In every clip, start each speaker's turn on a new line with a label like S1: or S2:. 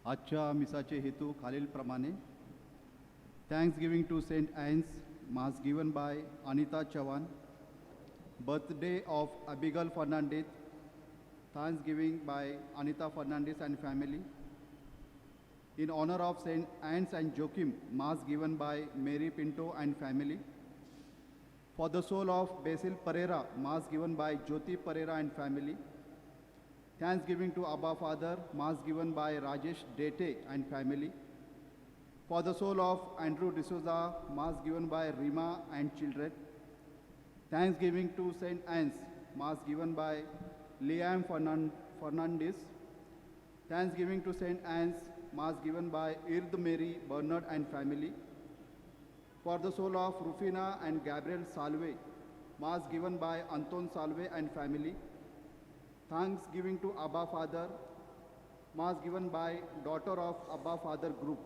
S1: आजच्या मिसाचे हेतू खालीलप्रमाणे. Thanks giving to saint Anne's, mass given by Anita Chavan. Birthday of Abigail Fernandes, thanks giving by Anita Fernandes and family. In honor of Saint Anne's and Joachim, mass given by Mary Pinto and family. For the soul of Basil Pereira, mass given by Jyoti Pereira and family. Thanksgiving to Abba Father, mass given by Rajesh Dete and family. For the soul of Andrew D'Souza, mass given by Rima and children. Thanksgiving to Saint Anne's, mass given by Liam Fernandez. Thanksgiving to Saint Anne's, mass given by Ird Mary Bernard and family. For the soul of Rufina and Gabriel Salve, mass given by Anton Salve and family. Thanksgiving to Abba Father, mass given by daughter of Abba Father group.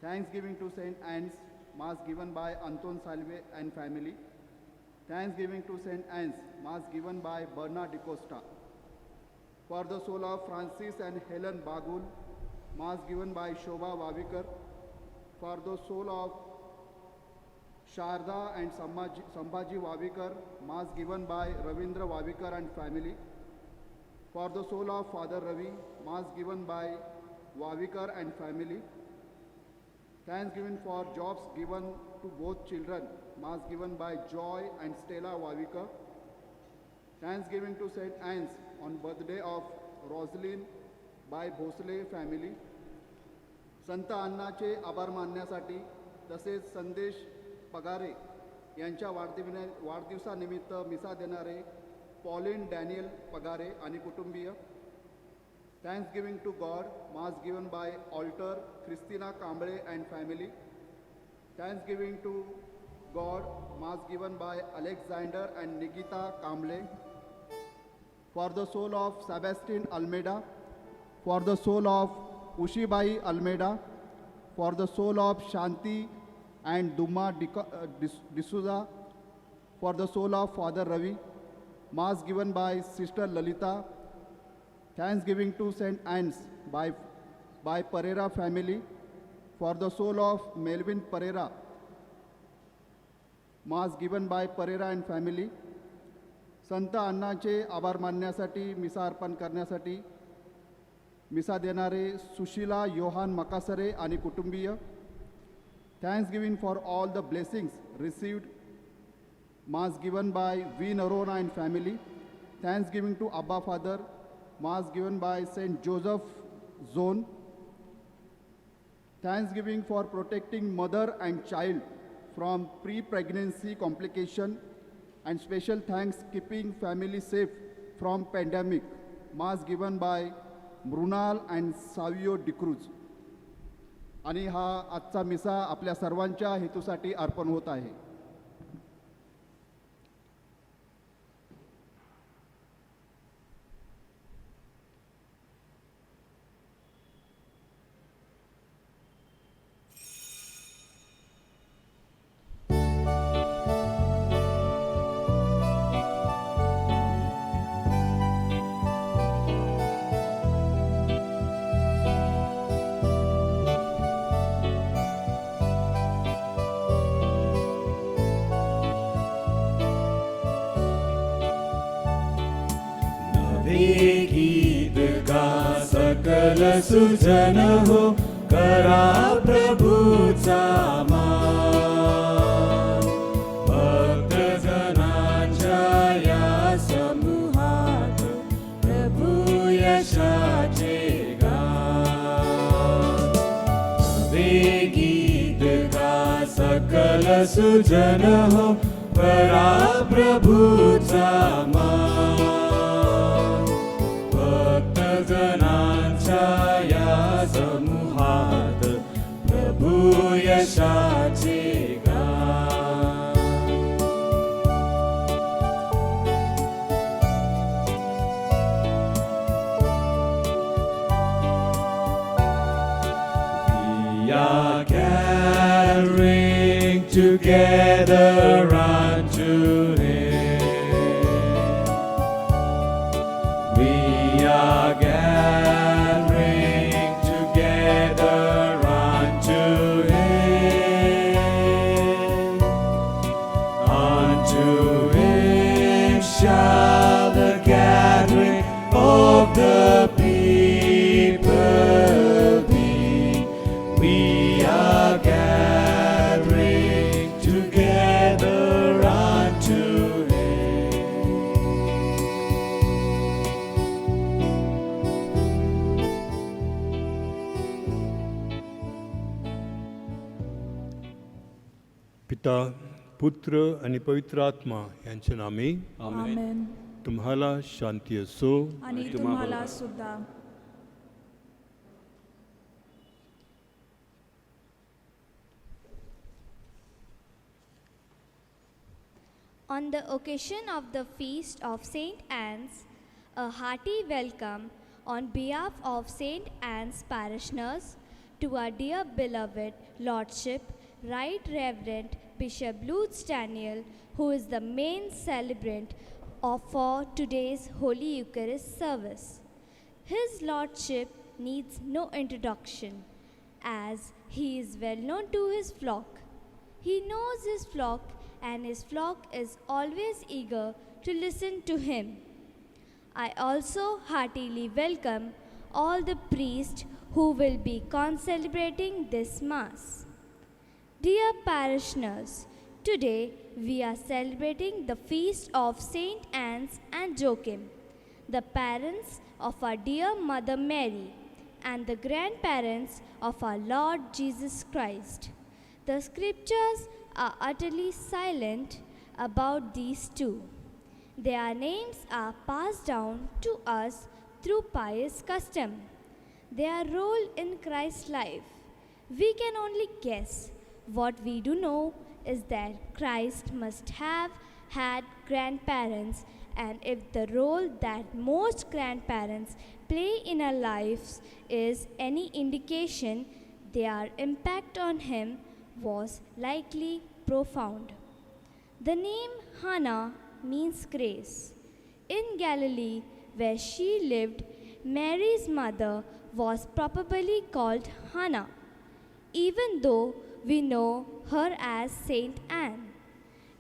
S1: Thanksgiving to Saint Anne's, mass given by Anton Salve and family. Thanksgiving to Saint Anne's, mass given by Bernard DiCosta. For the soul of Francis and Helen Bagul, mass given by Shobha Vavikar. For the soul of Sharda and Sambhaji Vavikar, mass given by Ravindra Vavikar and family. For the soul of Father Ravi, mass given by Vavikar and family. Thanksgiving for jobs given to both children, mass given by Joy and Stella Vavikar. Thanksgiving to Saint Anne's on birthday of Rosalind by Bhosle family. संत अण्णाचे आभार मानण्यासाठी तसेच संदेश पगारे यांच्या वाढदिवसानिमित्त मिसा देणारे पॉलिन डॅनियल पगारे आणि कुटुंबीय. Thanks giving to God, mass given by altar Christina Kamble and family. Thanks giving to God, mass given by Alexander and Nikita Kamble. For the soul of Sebastian Almeida. For the soul of Ushibai Almeida. For the soul of Shanti and Duma D'Souza. For the soul of Father Ravi, mass given by Sister Lalita. Thanksgiving to Saint Anne's by Pereira family. For the soul of Melvin Pereira, mass given by Pereira and family. संत अण्णाचे आभार मानण्यासाठी मिसा अर्पण करण्यासाठी मिसा देणारे सुशीला योहान मकासरे आणि कुटुंबीय. Thanks giving for all the blessings received, mass given by V Noronha and family. Thanks giving to abba father, mass given by saint Joseph zone. Thanks giving for protecting mother and child from pre pregnancy complication and special thanks keeping family safe from pandemic. Mass given by Mrinal and Savio D'Cruz. आणि हा आजचा मिसा आपल्या सर्वांच्या हेतूसाठी अर्पण होत आहे.
S2: गीत गा सकल सुजन हो, करा प्रभूचा मान. भक्त जनाच्या या समूहात प्रभू यशाचे गान. गीत गा सकल सुजन हो, करा प्रभूचा मान. जनांच्या या समूहात प्रभू यशाचे गान. We are gathering together unto Him. We are gathering
S3: पिता पुत्र आणि पवित्र आत्मा यांच्या नामे
S2: आमेन.
S3: तुम्हाला शांती असो.
S2: आणि तुम्हाला सुद्धा.
S4: On the occasion of the feast of Saint Anne's, a hearty welcome on behalf of Saint Anne's parishioners to our dear beloved Lordship, Right Reverend Bishop Lutz Daniel, who is the main celebrant for today's Holy Eucharist service. His Lordship needs no introduction, as he is well known to his flock. He knows his flock, and his flock is always eager to listen to him. I also heartily welcome all the priests who will be celebrating this Mass. Dear parishioners, today we are celebrating the feast of Saint Anne's and Joachim, the parents of our dear Mother Mary and the grandparents of our Lord Jesus Christ. The scriptures are utterly silent about these two. Their names are passed down to us through pious custom. Their role in Christ's life, we can only guess. What we do know is that Christ must have had grandparents, and if the role that most grandparents play in our lives is any indication, their impact on him was likely profound. The name Hannah means grace. In Galilee, where she lived, Mary's mother was probably called Hannah, even though we know her as Saint Anne.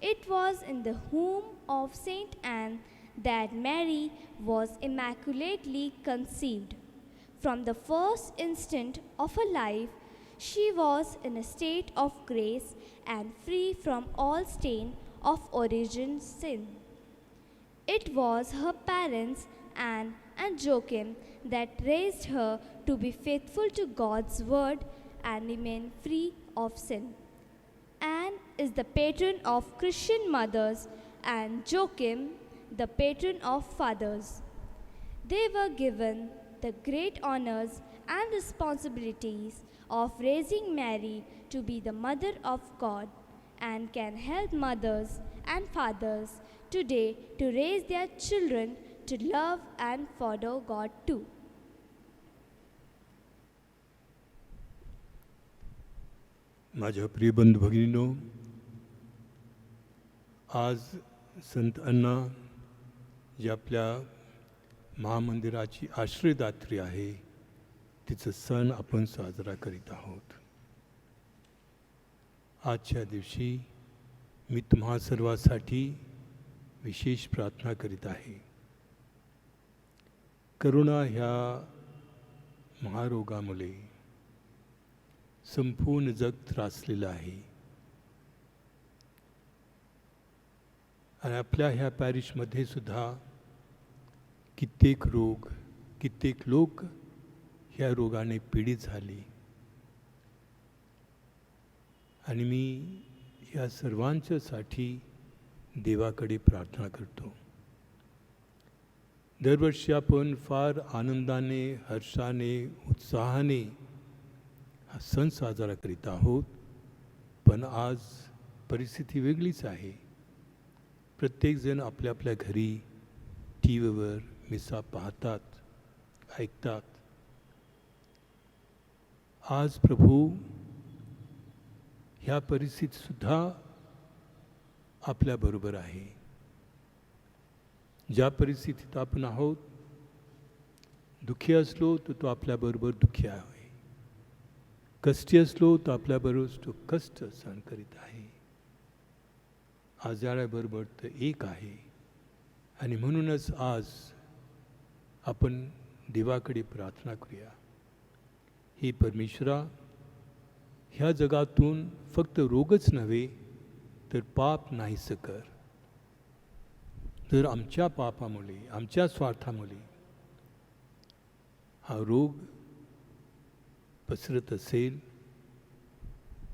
S4: It was in the womb of Saint Anne that Mary was immaculately conceived. From the first instant of her life, she was in a state of grace and free from all stain of original sin. It was her parents, Anne and Joachim, that raised her to be faithful to God's word and remain free of sin. Anne is the patron of Christian mothers and Joachim the patron of fathers. They were given the great honors and responsibilities of raising Mary to be the mother of God, and can help mothers and fathers today to raise their children to love and follow God too.
S3: माझ्या प्रिय बंधू भगिनींनो, आज संत अण्णा जी आपल्या महामंदिराची आश्रयदात्री आहे, तिचं सण आपण साजरा करीत आहोत. आजच्या दिवशी मी तुम्हा सर्वांसाठी विशेष प्रार्थना करीत आहे. करोना ह्या महारोगामुळे संपूर्ण जग त्रासलेलं आहे आणि आपल्या ह्या पॅरिशमध्ये सुद्धा कित्येक लोक ह्या रोगाने पीडित झाले. आणि मी या सर्वांच्यासाठी देवाकडे प्रार्थना करतो. दरवर्षी आपण फार आनंदाने, हर्षाने, उत्साहाने हा सण साजरा करीत आहोत, पण आज परिस्थिती वेगळीच आहे. प्रत्येकजण आपल्या आपल्या घरी टी व्हीवर मिसा पाहतात, ऐकतात. आज प्रभू ह्या परिस्थितीसुद्धा आपल्याबरोबर आहे. ज्या परिस्थितीत आपण आहोत, दुःखी असलो तर तो आपल्याबरोबर दुःखी आहे, कष्टी असलो तर आपल्याबरोबर तो कष्ट सहन करीत आहे, आजाराबरोबर तर एक आहे. आणि म्हणूनच आज आपण देवाकडे प्रार्थना करूया. हे परमेश्वरा, ह्या जगातून फक्त रोगच नव्हे तर पाप नाहीसं कर. जर आमच्या पापामुळे, आमच्या स्वार्थामुळे हा रोग पसरत असेल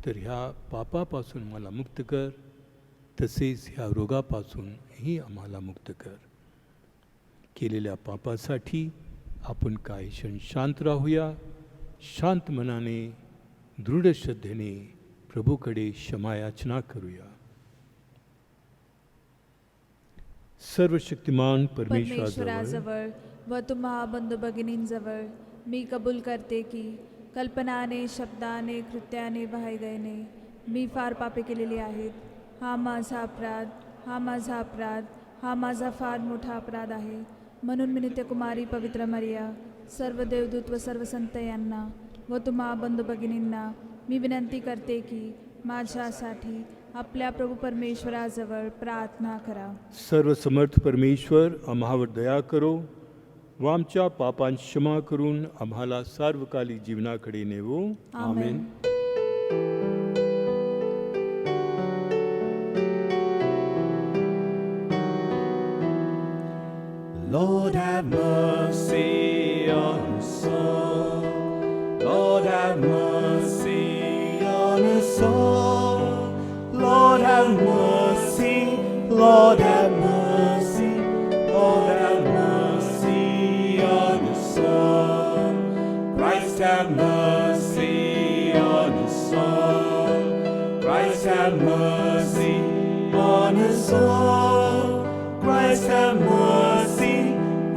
S3: तर ह्या पापापासून मला मुक्त कर, तसेच ह्या रोगापासूनही आम्हाला मुक्त कर. केलेल्या पापासाठी आपण काही क्षण शांत राहूया. शांत मनाने, दृढ श्रद्धेने प्रभूकडे क्षमायाचना करूया. सर्वशक्तिमान परमेश्वराजवळ
S2: परमेश्वराजवळ व तुम्हा बंधू भगिनींजवळ मी कबूल करते की कल्पनाने, शब्दाने, कृत्याने, वाहिदयाने मी फार पापे केलेली आहेत. हा माझा अपराध, हा माझा अपराध, हा माझा फार मोठा अपराध आहे. म्हणून मी नित्यकुमारी पवित्र मरिया, सर्व देवदूत व सर्व संत यांना व तुम्हा बंधू भगिनींना मी विनंती करते की माझ्यासाठी आपल्या प्रभू परमेश्वराजवळ प्रार्थना करा.
S3: सर्वसमर्थ परमेश्वर आम्हावर दया करो व आमच्या पापांची क्षमा करून आम्हाला सार्वकालिक जीवनाकडे नेवो.
S2: आमेन.
S5: Lord, have mercy on us all. Lord, have mercy on us all. Lord, have mercy. Lord, have mercy. Lord, have mercy on us all. Christ, have mercy on us all. Christ, have mercy on us all. Christ, have mercy.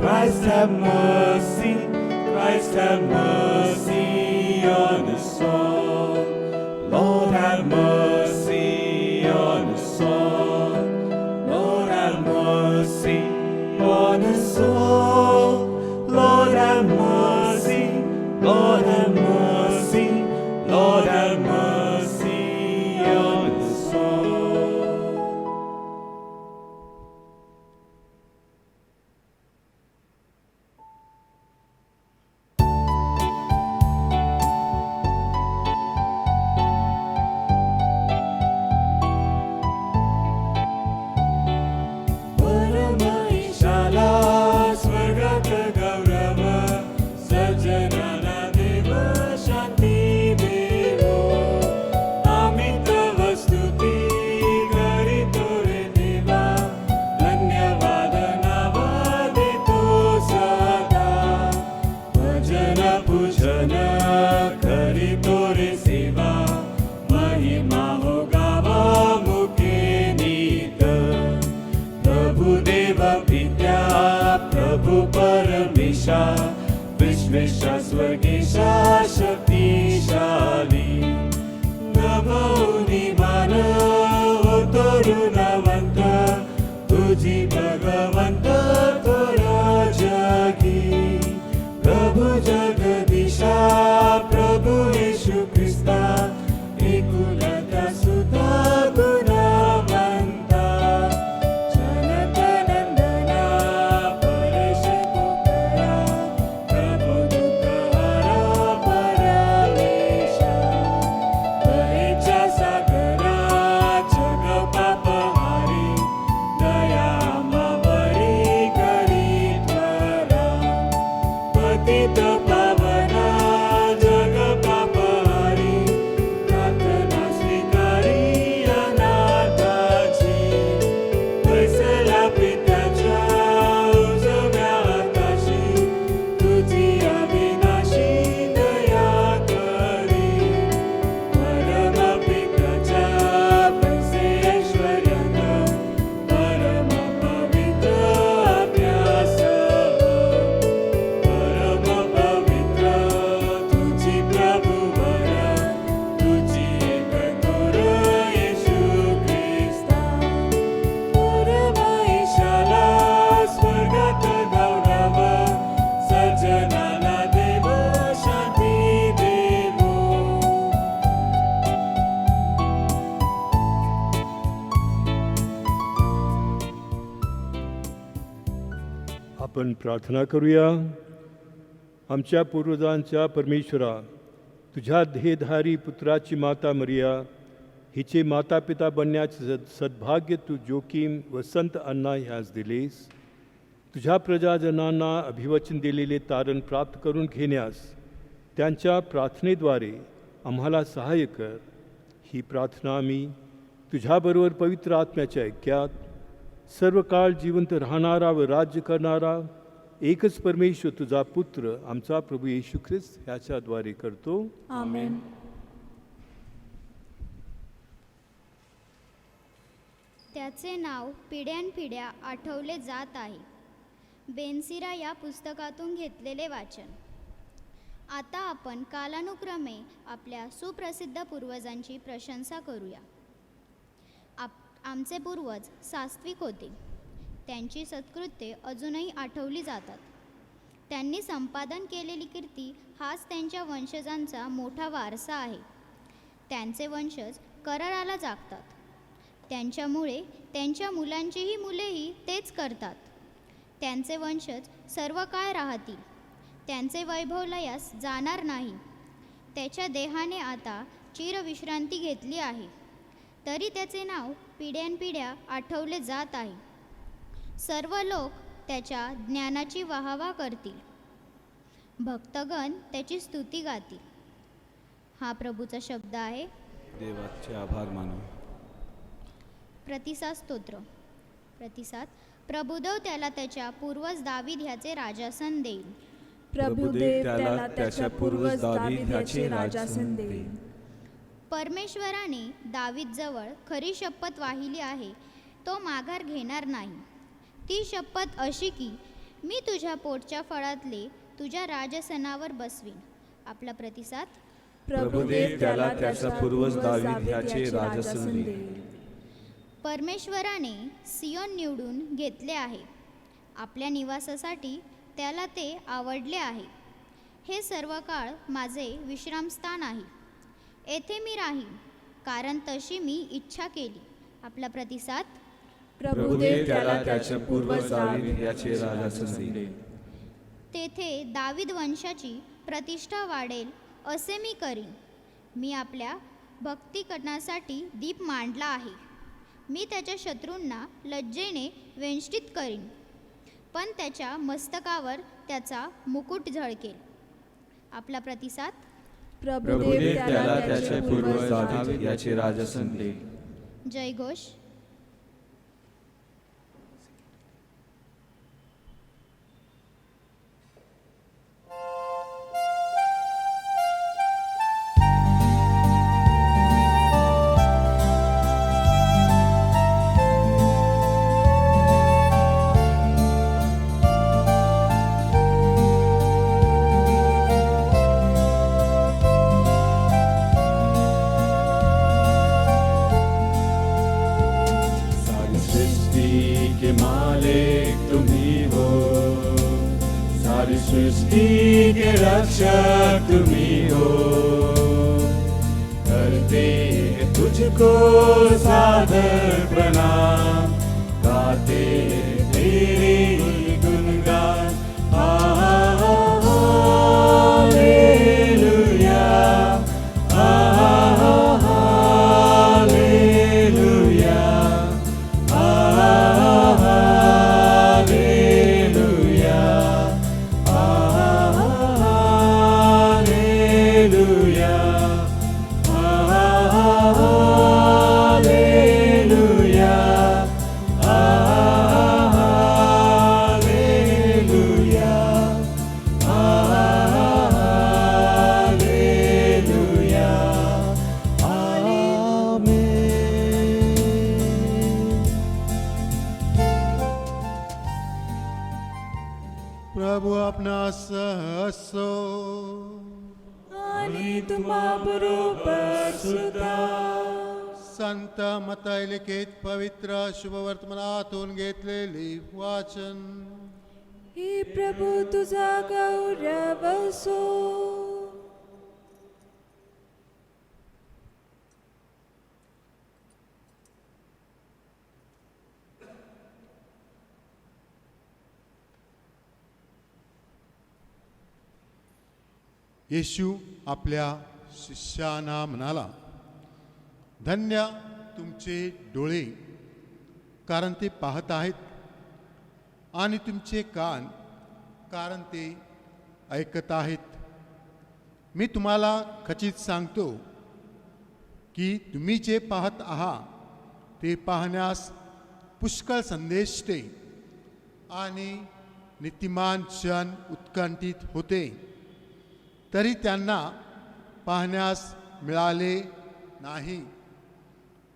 S5: Christ, have mercy. Christ, have mercy on us all. Lord, have mercy on us all. Lord, have mercy on us all. Lord, have mercy. Lord, have mercy. Lord, have mercy on us all. परमेशाला स्वर्गात गौरव, सज्जनाला देव शांती देवो. आम्ही तव स्तुती करीतो रे देवा, धन्यवाद नावा देतो सदा. भजन पूजन करीतो रे सेवा, महिमा हो गावा मुखे नीत. प्रभु देव पित्या, प्रभु परमेशा, विश्वेशा स्वर्गेशा शक्तिशाली. नभोनी मान होतो ऋणवंत, तुझी भगवंत थोरा जगी. प्रभु जगदीशा, प्रभु येशू ख्रिस्ता, एकुलता सुता गुणवंता. जनत नंदना परेश पुत्रा, प्रभु दुःख हरा परमेशा. दयेच्या सागरा जग पापहारी, दया आम्हावरी करी त्वरा. पतित पावना जग पापहारी, प्रार्थना स्वीकारी अनाथाची. बैसला पित्याच्या उजव्या हाताशी, तुझी अविनाशी दया करी. परम पित्याच्या पैसे ऐश्वर्यात, परम पवित्र अभ्यास. परम पवित्र तुझी प्रभुवर, तुझी एकथोर येशू ख्रिस्ता. परमेशाला स्वर्गात गौरव, सज्जनाला देव शांती देवो.
S3: आपण प्रार्थना करूया. आमच्या पूर्वजांच्या परमेश्वरा, तुझ्या ध्येयधारी पुत्राची माता मरिया, हिचे माता पिता बनण्याचे सद्भाग्य तू जोकीम व संत अण्णा ह्यास दिलेस. तुझ्या प्रजाजनांना अभिवचन दिलेले तारण प्राप्त करून घेण्यास त्यांच्या प्रार्थनेद्वारे आम्हाला सहाय्य कर. ही प्रार्थना आम्ही तुझ्याबरोबर पवित्र आत्म्याच्या ऐक्यात सर्व काळ जिवंत राहणारा व राज्य करणारा एकच परमेश्वर तुझा पुत्र आमचा प्रभू येशू ख्रिस्त ह्याच्याद्वारे करतो.
S2: आमेन.
S6: त्याचे नाव पिढ्यानपिढ्या आठवले जात आहे. बेनसिरा या पुस्तकातून घेतलेले वाचन. आता आपण कालानुक्रमे आपल्या सुप्रसिद्ध पूर्वजांची प्रशंसा करूया. आमचे पूर्वज सात्विक होते. त्यांची सत्कृत्ये अजूनही आठवली जातात. त्यांनी संपादन केलेली कीर्ती हाच त्यांच्या वंशजांचा मोठा वारसा आहे. त्यांचे वंशज कराराला जागतात. त्यांच्यामुळे त्यांच्या मुलांचीही मुलेही तेच करतात. त्यांचे वंशज सर्व काळ राहतील. त्यांचे वैभव लयास जाणार नाही. त्याच्या देहाने आता चिरविश्रांती घेतली आहे, तरी त्याचे नाव पिढ्यानपिढ्या आठवले जात आहे. सर्व लोक त्याच्या ज्ञानाची वाहवा करतील. भक्तगण त्याची स्तुती गातील. हा प्रभूचा शब्द आहे.
S5: देवाचे आभार मानू.
S6: प्रतिसाद स्तोत्र. प्रतिसाद. प्रभुदेव त्याला त्याच्या पूर्वज दावीद ह्याचे राजासन देईल.
S2: प्रभुदेव त्याला त्याच्या पूर्वज दावीद ह्याचे राजासन देईल.
S6: परमेश्वराने दावीदजवळ खरी शपथ वाहिली आहे, तो माघार घेणार नाही. ती शपथ अशी की मी तुझ्या पोटच्या फळातले तुझ्या राजसनावर बसवीन. आपला प्रतिसाद.
S2: प्रभुदेव त्याला त्याच्या पूर्वज दावीद ह्याचे राजासन देईल.
S6: परमेश्वराने सियोन निवडून घेतले आहे. आपल्या निवासासाठी त्याला ते आवडले आहे. हे सर्व काळ माझे विश्रामस्थान आहे. येथे मी राहीन, कारण तशी मी इच्छा केली. आपला प्रतिसाद.
S2: प्रभुदेव त्याला त्याच्या पूर्वज दावीद ह्याचे राजासन देईल.
S6: तेथे दावीद वंशाची प्रतिष्ठा वाढेल असे मी करीन. मी आपल्या भक्ती करण्यासाठी दीप मांडला आहे. मी त्याच्या शत्रूंना लज्जेने वेष्टित करीन, पण त्याच्या मस्तकावर त्याचा मुकुट झळकेल. आपला प्रतिसाद.
S2: प्रभुदेव त्याला त्याच्या पूर्वज दावीद ह्याचे राजासन देईल.
S6: जयघोष.
S5: सृष्टि के रक्षक तुम्ही हो. करते हैं तुझको सादर प्रणाम. गाते हैं तेरे गुणगान. Hallelujah, hallelujah, hallelujah, hallelujah, hallelujah, hallelujah, hallelujah. Amen.
S7: प्रभु आपणास असो.
S2: आणि तुम्हाबरोबर सुद्धा.
S7: संत मत्ताई लिखित पवित्र शुभवर्तमानातून घेतलेली वाचन.
S2: हे प्रभू तुझा गौरव असो.
S7: येशू आपल्या शिष्यांना म्हणाला, धन्य तुमचे डोळे, कारण ते पाहत आहेत, आणि तुमचे कान, कारण ते ऐकत आहेत. मी तुम्हाला खचित सांगतो, की तुम्ही जे पाहत आहात ते पाहण्यास पुष्कळ संदेष्टे आणि नीतिमान जन उत्कंठित होते, तरी त्यांना पाहण्यास मिळाले नाही.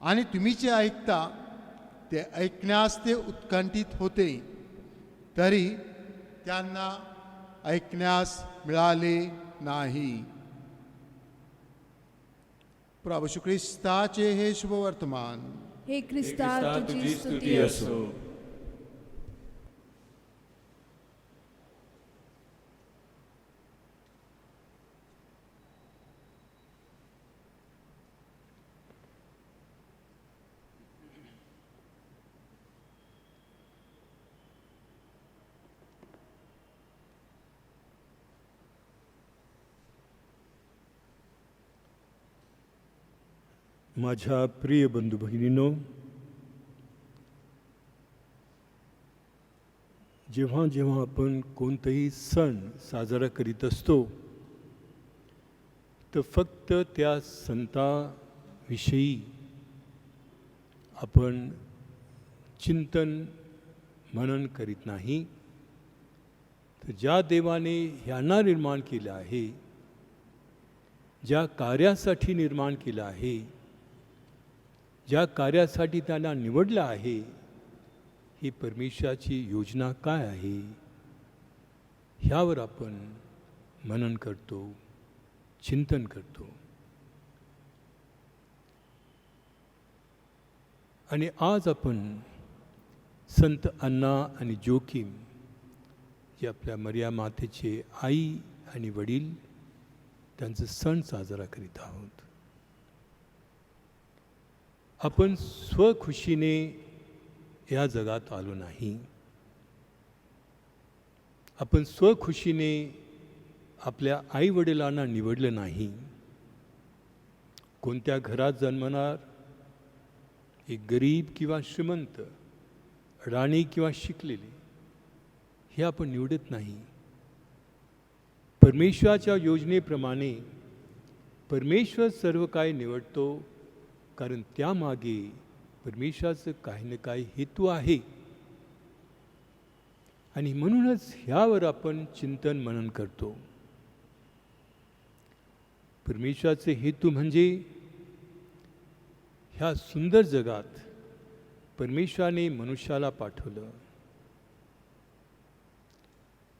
S7: आणि तुम्ही जे ऐकता ते ऐकण्यास ते उत्कंठित होते, तरी त्यांना ऐकण्यास मिळाले नाही. प्रभू श्री ख्रिस्ताचे हे शुभवर्तमान.
S2: हे ख्रिस्ता तुझी स्तुती
S5: असो.
S3: माझ्या प्रिय बंधू भगिनींनो, जेव्हा जेव्हा आपण कोणताही सण साजरा करीत असतो, तर फक्त त्या संताविषयी आपण चिंतन मनन करीत नाही, तर ज्या देवाने ह्यांना निर्माण केलं आहे, ज्या कार्यासाठी निर्माण केलं आहे, ज्या कार्यासाठी त्यांना निवडलं आहे, ही परमेश्वराची योजना काय आहे, ह्यावर आपण मनन करतो, चिंतन करतो. आणि आज आपण संत अन्ना आणि जोखीम, जे आपल्या मरिया मातेचे आई आणि वडील, त्यांचा सण साजरा करीत आहोत. आपण स्वखुशीने या जगात आलो नाही. आपण स्वखुशीने आपल्या आई वडिलांना निवडलं नाही. कोणत्या घरात जन्मणार, एक गरीब किंवा श्रीमंत, राणी किंवा शिकलेले, हे आपण निवडत नाही. परमेश्वराच्या योजनेप्रमाणे परमेश्वर सर्व काही निवडतो, कारण त्यामागे परमेश्वराचं काही ना काही हेतू आहे. आणि म्हणूनच ह्यावर आपण चिंतन मनन करतो. परमेश्वराचे हेतू म्हणजे ह्या सुंदर जगात परमेश्वराने मनुष्याला पाठवलं,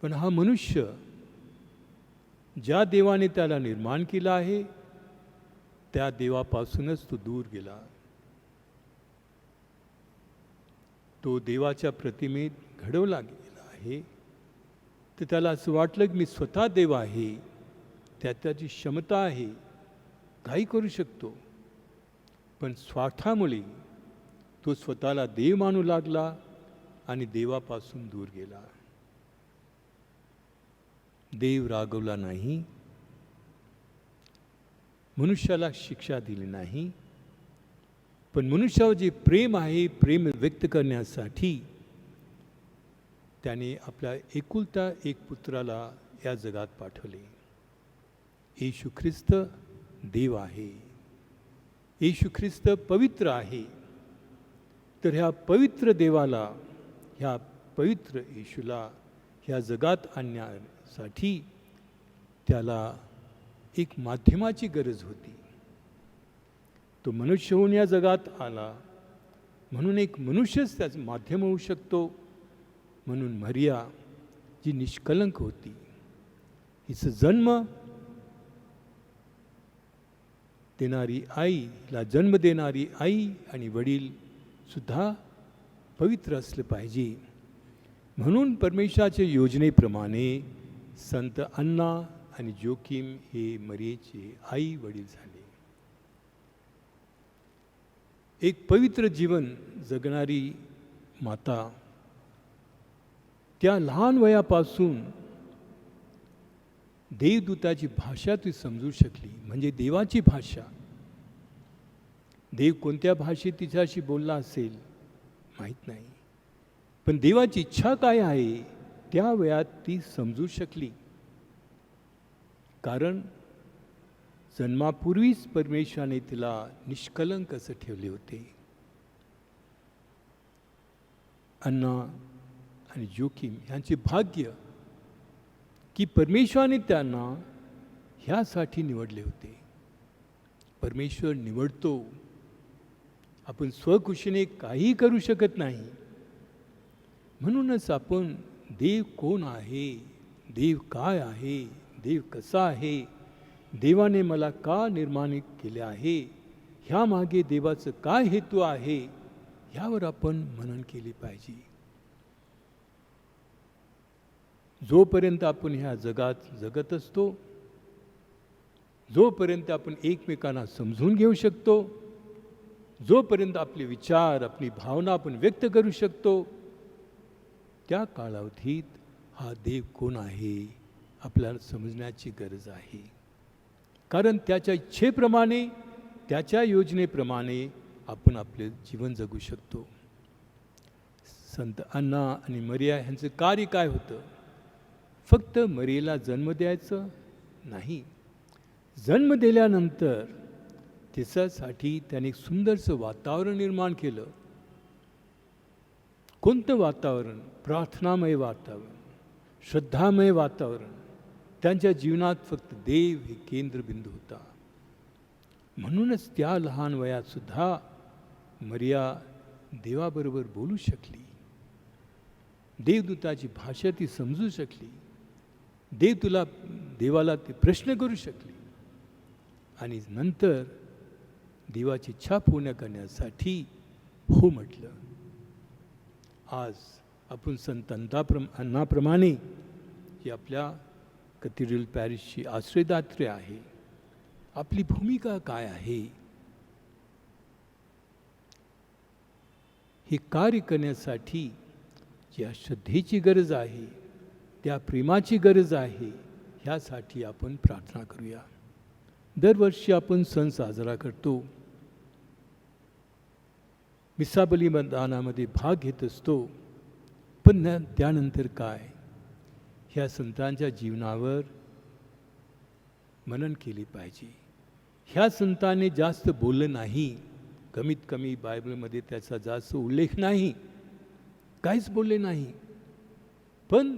S3: पण हा मनुष्य ज्या देवाने त्याला निर्माण केला आहे, त्या देवापासूनच तो दूर गेला. तो देवाच्या प्रतिमेत घडवला गेला आहे. तर त्याला असं वाटलं की मी स्वतः देव आहे, त्याची क्षमता आहे, काही करू शकतो. पण स्वार्थामुळे तो स्वतःला देव मानू लागला आणि देवापासून दूर गेला. देव रागवला नाही, मनुष्याला शिक्षा दिली नाही, पण मनुष्यावर जे प्रेम आहे, प्रेम व्यक्त करण्यासाठी त्याने आपल्या एकुलता एक पुत्राला या जगात पाठवले. येशू ख्रिस्त देव आहे, येशू ख्रिस्त पवित्र आहे. तर ह्या पवित्र देवाला, ह्या पवित्र येशूला ह्या जगात आणण्यासाठी त्याला एक माध्यमाची गरज होती. तो मनुष्य होऊन या जगात आला, म्हणून एक मनुष्यच त्याचं माध्यम होऊ शकतो. म्हणून मरिया जी निष्कलंक होती, हिचा जन्म देणारी आई, हिला जन्म देणारी आई आणि वडील सुद्धा पवित्र असले पाहिजे. म्हणून परमेश्वराच्या योजनेप्रमाणे संत अन्ना आणि जोखीम हे मरियेचे आई वडील झाले. एक पवित्र जीवन जगणारी माता त्या लहान वयापासून देवदूताची भाषा ती समजू शकली, म्हणजे देवाची भाषा. देव कोणत्या भाषेत तिच्याशी बोलला असेल माहीत नाही, पण देवाची इच्छा काय आहे त्या वयात ती समजू शकली. कारण जन्मापूर्वीच परमेश्वराने तिला निष्कलंक असं ठेवले होते. अन्ना आणि जोखीम यांचे भाग्य की परमेश्वराने त्यांना ह्यासाठी निवडले होते. परमेश्वर निवडतो, आपण स्वखुशीने काही करू शकत नाही. म्हणूनच आपण देव कोण आहे, देव काय आहे, देव कसा आहे, देवाने मला का निर्माण केले आहे, ह्या मागे देवाचं काय हेतू आहे, ह्यावर आपण मनन केले पाहिजे. जोपर्यंत आपण ह्या जगात जगत असतो, जोपर्यंत आपण एकमेकांना समजून घेऊ शकतो, जोपर्यंत आपले विचार, आपली भावना आपण व्यक्त करू शकतो, त्या कालावधीत हा देव कोण आहे आपल्याला समजण्याची गरज आहे. कारण त्याच्या इच्छेप्रमाणे, त्याच्या योजनेप्रमाणे आपण आपले जीवन जगू शकतो. संत अन्ना आणि मरिया ह्यांचं कार्य काय होतं? फक्त मरियेला जन्म द्यायचं नाही, जन्म दिल्यानंतर त्याच्यासाठी त्याने एक सुंदरसं वातावरण निर्माण केलं. कोणतं वातावरण? प्रार्थनामय वातावरण, श्रद्धामय वातावरण. त्यांच्या जीवनात फक्त देव हे केंद्रबिंदू होता. म्हणूनच त्या लहान वयात सुद्धा मरिया देवाबरोबर बोलू शकली, देवदूताची भाषा ती समजू शकली, देवाला ते प्रश्न करू शकली आणि नंतर देवाची इच्छा पूर्ण करण्यासाठी हो म्हटलं. आज आपण संत अन्नाप्रमाणे ही आपल्या कॅथेड्रल पॅरिसची आश्रयदात्री आहे. आपली भूमिका काय आहे? हे कार्य करण्यासाठी ज्या श्रद्धेची गरज आहे, त्या प्रेमाची गरज आहे, ह्यासाठी आपण प्रार्थना करूया. दरवर्षी आपण सण साजरा करतो, मिसा बलिदानामध्ये भाग घेत असतो. पण त्यानंतर काय? ह्या संतांच्या जीवनावर मनन केले पाहिजे. ह्या संतांनी जास्त बोललं नाही, कमीत कमी बायबलमध्ये त्याचा जास्त उल्लेख नाही, काहीच बोलले नाही. पण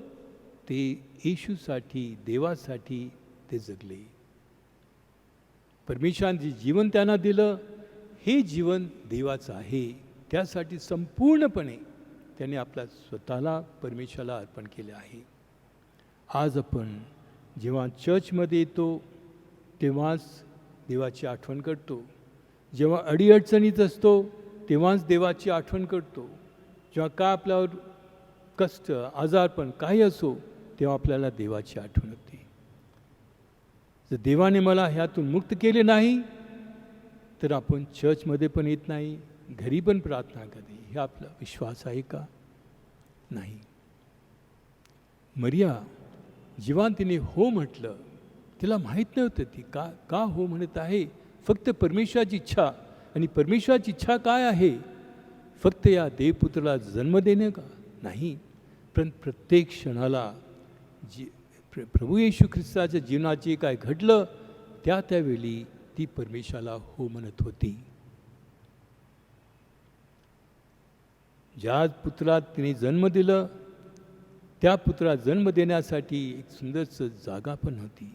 S3: ते येशूसाठी, देवासाठी ते जगले. परमेश्वराने जे जीवन त्यांना दिलं, हे जीवन देवाचं आहे. त्यासाठी संपूर्णपणे त्याने आपल्या स्वतःला परमेश्वराला अर्पण केले आहे. आज आपण जेव्हा चर्चमध्ये येतो तेव्हाच देवाची आठवण करतो, जेव्हा अडीअडचणीत असतो तेव्हाच देवाची आठवण करतो, जेव्हा काय आपल्यावर कष्ट, आजारपण काही असो तेव्हा आपल्याला देवाची आठवण होते. जर देवाने मला ह्यातून मुक्त केले नाही तर आपण चर्चमध्ये पण येत नाही, घरी पण प्रार्थना करते. हे आपला विश्वास आहे का? नाही. मरिया जेव्हा तिने हो म्हटलं, तिला माहीत नव्हतं ती का हो म्हणत आहे. फक्त परमेश्वराची इच्छा. आणि परमेश्वराची इच्छा काय आहे? फक्त या देवपुत्राला जन्म देणे का? नाही. पण प्रत्येक क्षणाला प्रभू येशू ख्रिस्ताच्या जीवनात जे काय घडलं त्यावेळी ती परमेश्वराला हो म्हणत होती. ज्या पुत्रात तिने जन्म दिलं त्या पुत्राला जन्म देण्यासाठी एक सुंदरसं जागा पण होती.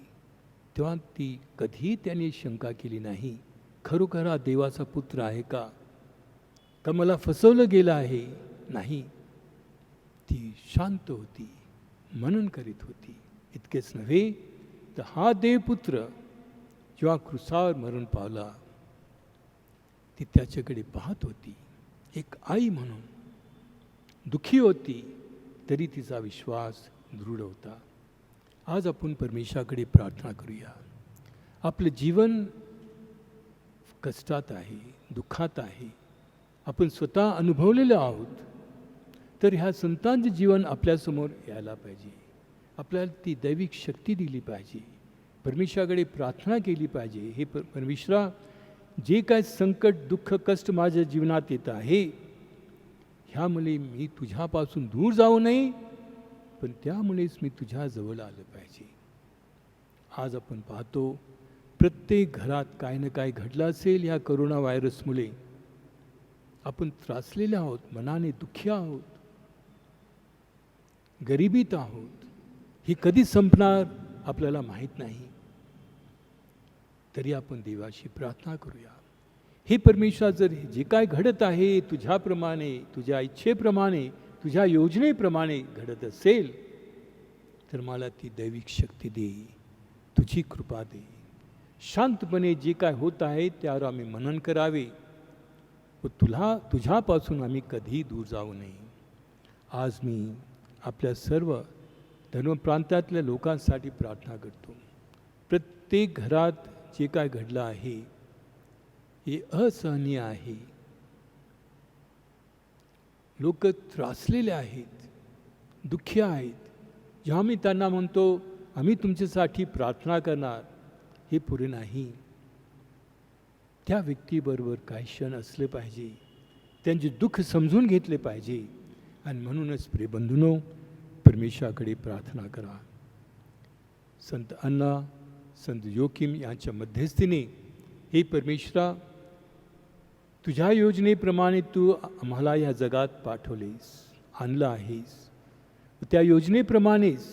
S3: तेव्हा ती कधीही त्याने शंका केली नाही, खरोखर हा देवाचा पुत्र आहे का मला फसवलं गेलं आहे? नाही. ती शांत होती, मनन करीत होती. इतकेच नव्हे तर हा देवपुत्र जेव्हा क्रुसावर मरण पावला ती त्याच्याकडे पाहत होती. एक आई म्हणून दुःखी होती, तरी तिचा विश्वास दृढ होता. आज आपण परमेश्वराकडे प्रार्थना करूया. आपलं जीवन कष्टात आहे, दुःखात आहे, आपण स्वतः अनुभवलेलं आहोत. तर ह्या संतांचं जीवन आपल्यासमोर यायला पाहिजे. आपल्याला ती दैविक शक्ती दिली पाहिजे. परमेश्वराकडे प्रार्थना केली पाहिजे. हे परमेश्वरा, जे काय संकट, दुःख, कष्ट माझ्या जीवनात येत आहे, ह्यामुळे मी तुझ्यापासून दूर जाऊ नये, पण त्यामुळेच मी तुझ्याजवळ आलं पाहिजे. आज आपण पाहतो प्रत्येक घरात काय ना काय घडलं असेल ह्या करोना व्हायरसमुळे. आपण त्रासलेले आहोत, मनाने दुःखी आहोत, गरिबीत आहोत. ही कधी संपणार आपल्याला माहीत नाही. तरी आपण देवाशी प्रार्थना करूया. हे परमेश्वर, जर जे काय घडत आहे तुझ्याप्रमाणे, तुझ्या इच्छेप्रमाणे, तुझ्या योजनेप्रमाणे घडत असेल तर मला ती दैविक शक्ती दे, तुझी कृपा दे. शांतपणे जे काय होत आहे त्यावर आम्ही मनन करावे व तुझ्यापासून आम्ही कधीही दूर जाऊ नये. आज मी आपल्या सर्व धर्मप्रांतातल्या लोकांसाठी प्रार्थना करतो. प्रत्येक घरात जे काय घडलं आहे हे असहनीय आहे. लोक त्रासलेले आहेत, दुःखी आहेत. जेव्हा मी त्यांना म्हणतो आम्ही तुमच्यासाठी प्रार्थना करणार, हे पुरे नाही. त्या व्यक्तीबरोबर काही क्षण असले पाहिजे, त्यांचे दुःख समजून घेतले पाहिजे. आणि म्हणूनच प्रिय बंधूंनो, परमेश्वराकडे प्रार्थना करा. संत अन्ना, संत योकीम यांच्या मध्यस्थीने, हे परमेश्वरा, तुझ्या योजनेप्रमाणे तू आम्हाला या जगात पाठवलेस, आणलं आहेस. त्या योजनेप्रमाणेच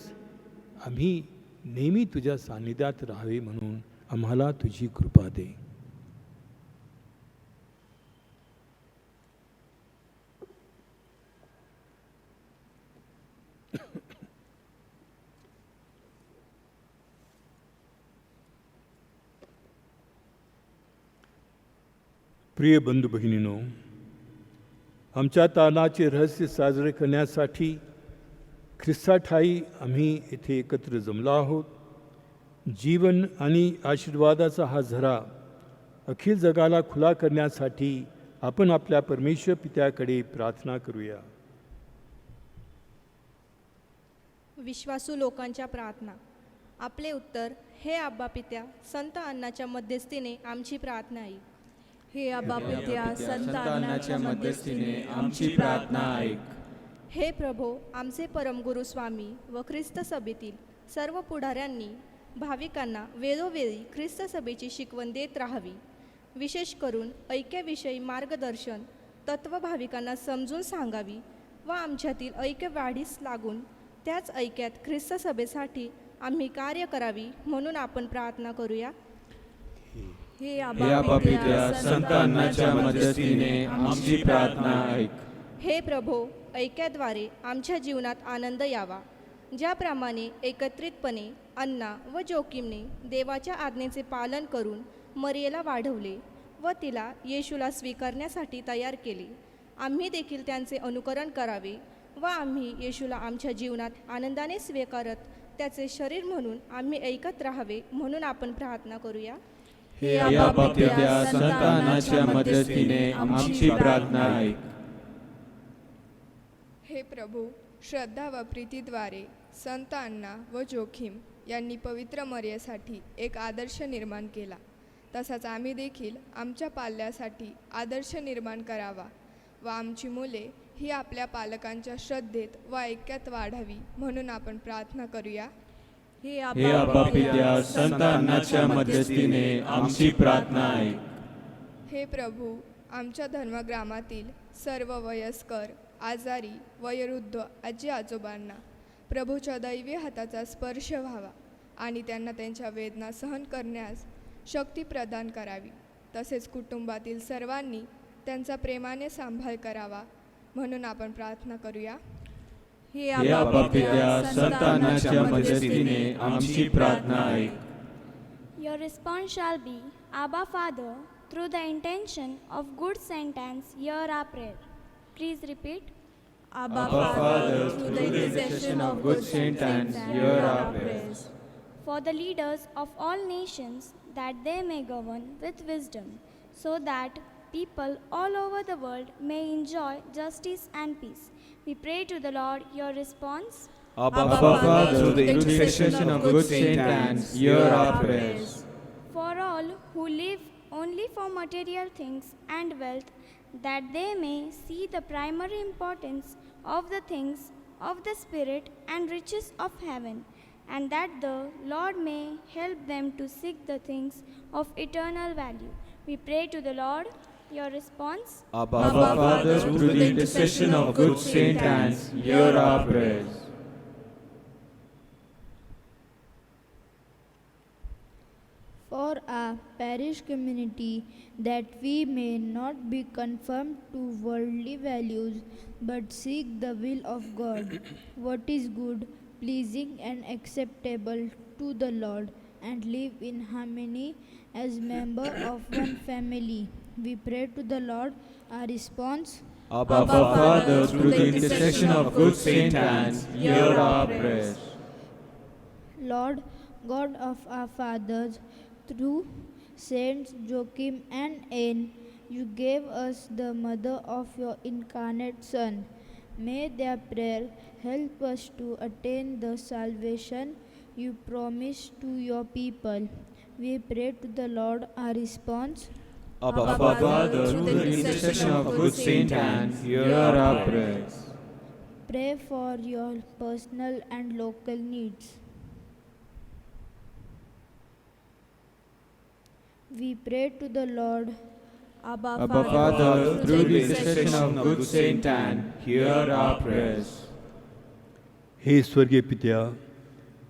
S3: आम्ही नेहमी तुझ्या सान्निध्यात राहावे म्हणून आम्हाला तुझी कृपा दे. प्रिय बंधू भगिनींनो, आमच्या तारणाचे रहस्य साजरे करण्यासाठी ख्रिस्ताठायी आम्ही येथे एकत्र जमलो आहोत. जीवन आणि आशीर्वादाचा हा झरा अखिल जगाला खुला करण्यासाठी आपण आपल्या परमेश्वर पित्याकडे प्रार्थना करूया.
S8: विश्वासू लोकांच्या प्रार्थना. आपले उत्तर. हे आब्बा पित्या, संत अन्नाच्या मध्यस्थीने आमची प्रार्थना ऐक.
S2: हे अब्बा पित्या, संत
S5: अन्नाच्या मध्यस्थीने आमची प्रार्थना ऐक.
S8: हे प्रभो, आमचे परमगुरू स्वामी व ख्रिस्त सभेतील सर्व पुढाऱ्यांनी भाविकांना वेळोवेळी ख्रिस्त सभेची शिकवण देत राहावी. विशेष करून ऐक्याविषयी मार्गदर्शन तत्व भाविकांना समजून सांगावी व आमच्यातील ऐक्य वाढीस लागून त्याच ऐक्यात ख्रिस्त सभेसाठी आम्ही कार्य करावी म्हणून आपण प्रार्थना करूया.
S2: हे
S5: आबा पित्या, संत अन्नाच्या मध्यस्थीने आमची प्रार्थना ऐक.
S8: हे प्रभो, ऐक्याद्वारे आमच्या जीवनात आनंद यावा. ज्याप्रमाणे एकत्रितपणे अन्ना व जोकीमने देवाच्या आज्ञेचे पालन करून मरियेला वाढवले व तिला येशूला स्वीकारण्यासाठी तयार केले, आम्ही देखील त्यांचे अनुकरण करावे व आम्ही येशूला आमच्या जीवनात आनंदाने स्वीकारत त्याचे शरीर म्हणून आम्ही ऐकत राहावे म्हणून आपण प्रार्थना करूया.
S5: हे आबा पित्या, संत अन्नाच्या मध्यस्थीने आमची प्रार्थना ऐक.
S9: हे प्रभू, श्रद्धा व प्रीतीद्वारे संत अण्णा व जोखीम यांनी पवित्र मर्यासाठी एक आदर्श निर्माण केला. तसाच आम्ही देखील आमच्या पाल्यासाठी आदर्श निर्माण करावा व आमची मुले ही आपल्या पालकांच्या श्रद्धेत व ऐक्यात वाढावी म्हणून आपण प्रार्थना करूया.
S2: हे
S5: आबा पित्या, संत अन्नाच्या मध्यस्थीने आमची प्रार्थना ऐक.
S9: हे प्रभू, आमच्या धर्मग्रामातील सर्व वयस्कर, आजारी, वयोवृद्ध आजी आजोबांना प्रभूच्या दैवी हाताचा स्पर्श व्हावा आणि त्यांना त्यांच्या वेदना सहन करण्यास शक्ती प्रदान करावी. तसेच कुटुंबातील सर्वांनी त्यांचा प्रेमाने सांभाळ करावा म्हणून आपण प्रार्थना करूया.
S2: हे
S5: आबा पित्या, संत अन्नाच्या मध्यस्थीने आमची प्रार्थना ऐक.
S4: Your response shall be, Abba Father, through the intention of good Saint Anne's, hear our prayer. Please repeat.
S2: Abba
S5: Father, through the intercession of good Saint Anne's, hear our prayers.
S4: For the leaders of all nations, that they may govern with wisdom, so that people all over the world may enjoy justice and peace. We pray to the Lord. Your response?
S5: Abba Father, through the intercession of good Saint Anne's, hear our prayers.
S4: For all who live only for material things and wealth, that they may see the primary importance of the things of the Spirit and riches of heaven,
S10: and that the Lord may help them to seek the things of eternal value. We pray to the Lord. Your response?
S5: Abba Father, through the intercession of good Saint Anne, hear our prayers.
S11: For our parish community, that we may not be conformed to worldly values, but seek the will of God, what is good, pleasing, and acceptable to the Lord, and live in harmony as member of one family. We pray to the Lord. Our response?
S5: Abba Father, through the intercession of good Saint Anne, hear our prayers.
S11: Lord, God of our fathers, through Saints Joachim and Anne, you gave us the mother of your incarnate Son. May their prayer help us to attain the salvation you promised to your people. We pray to the Lord. Our response?
S5: Abba Father, through the intercession of good Saint Anne, hear our prayers.
S11: Pray for your personal and local needs. We pray to the Lord.
S5: Abba Father, through the intercession of good Saint Anne, hear our prayers.
S3: हे स्वर्गीय पित्या,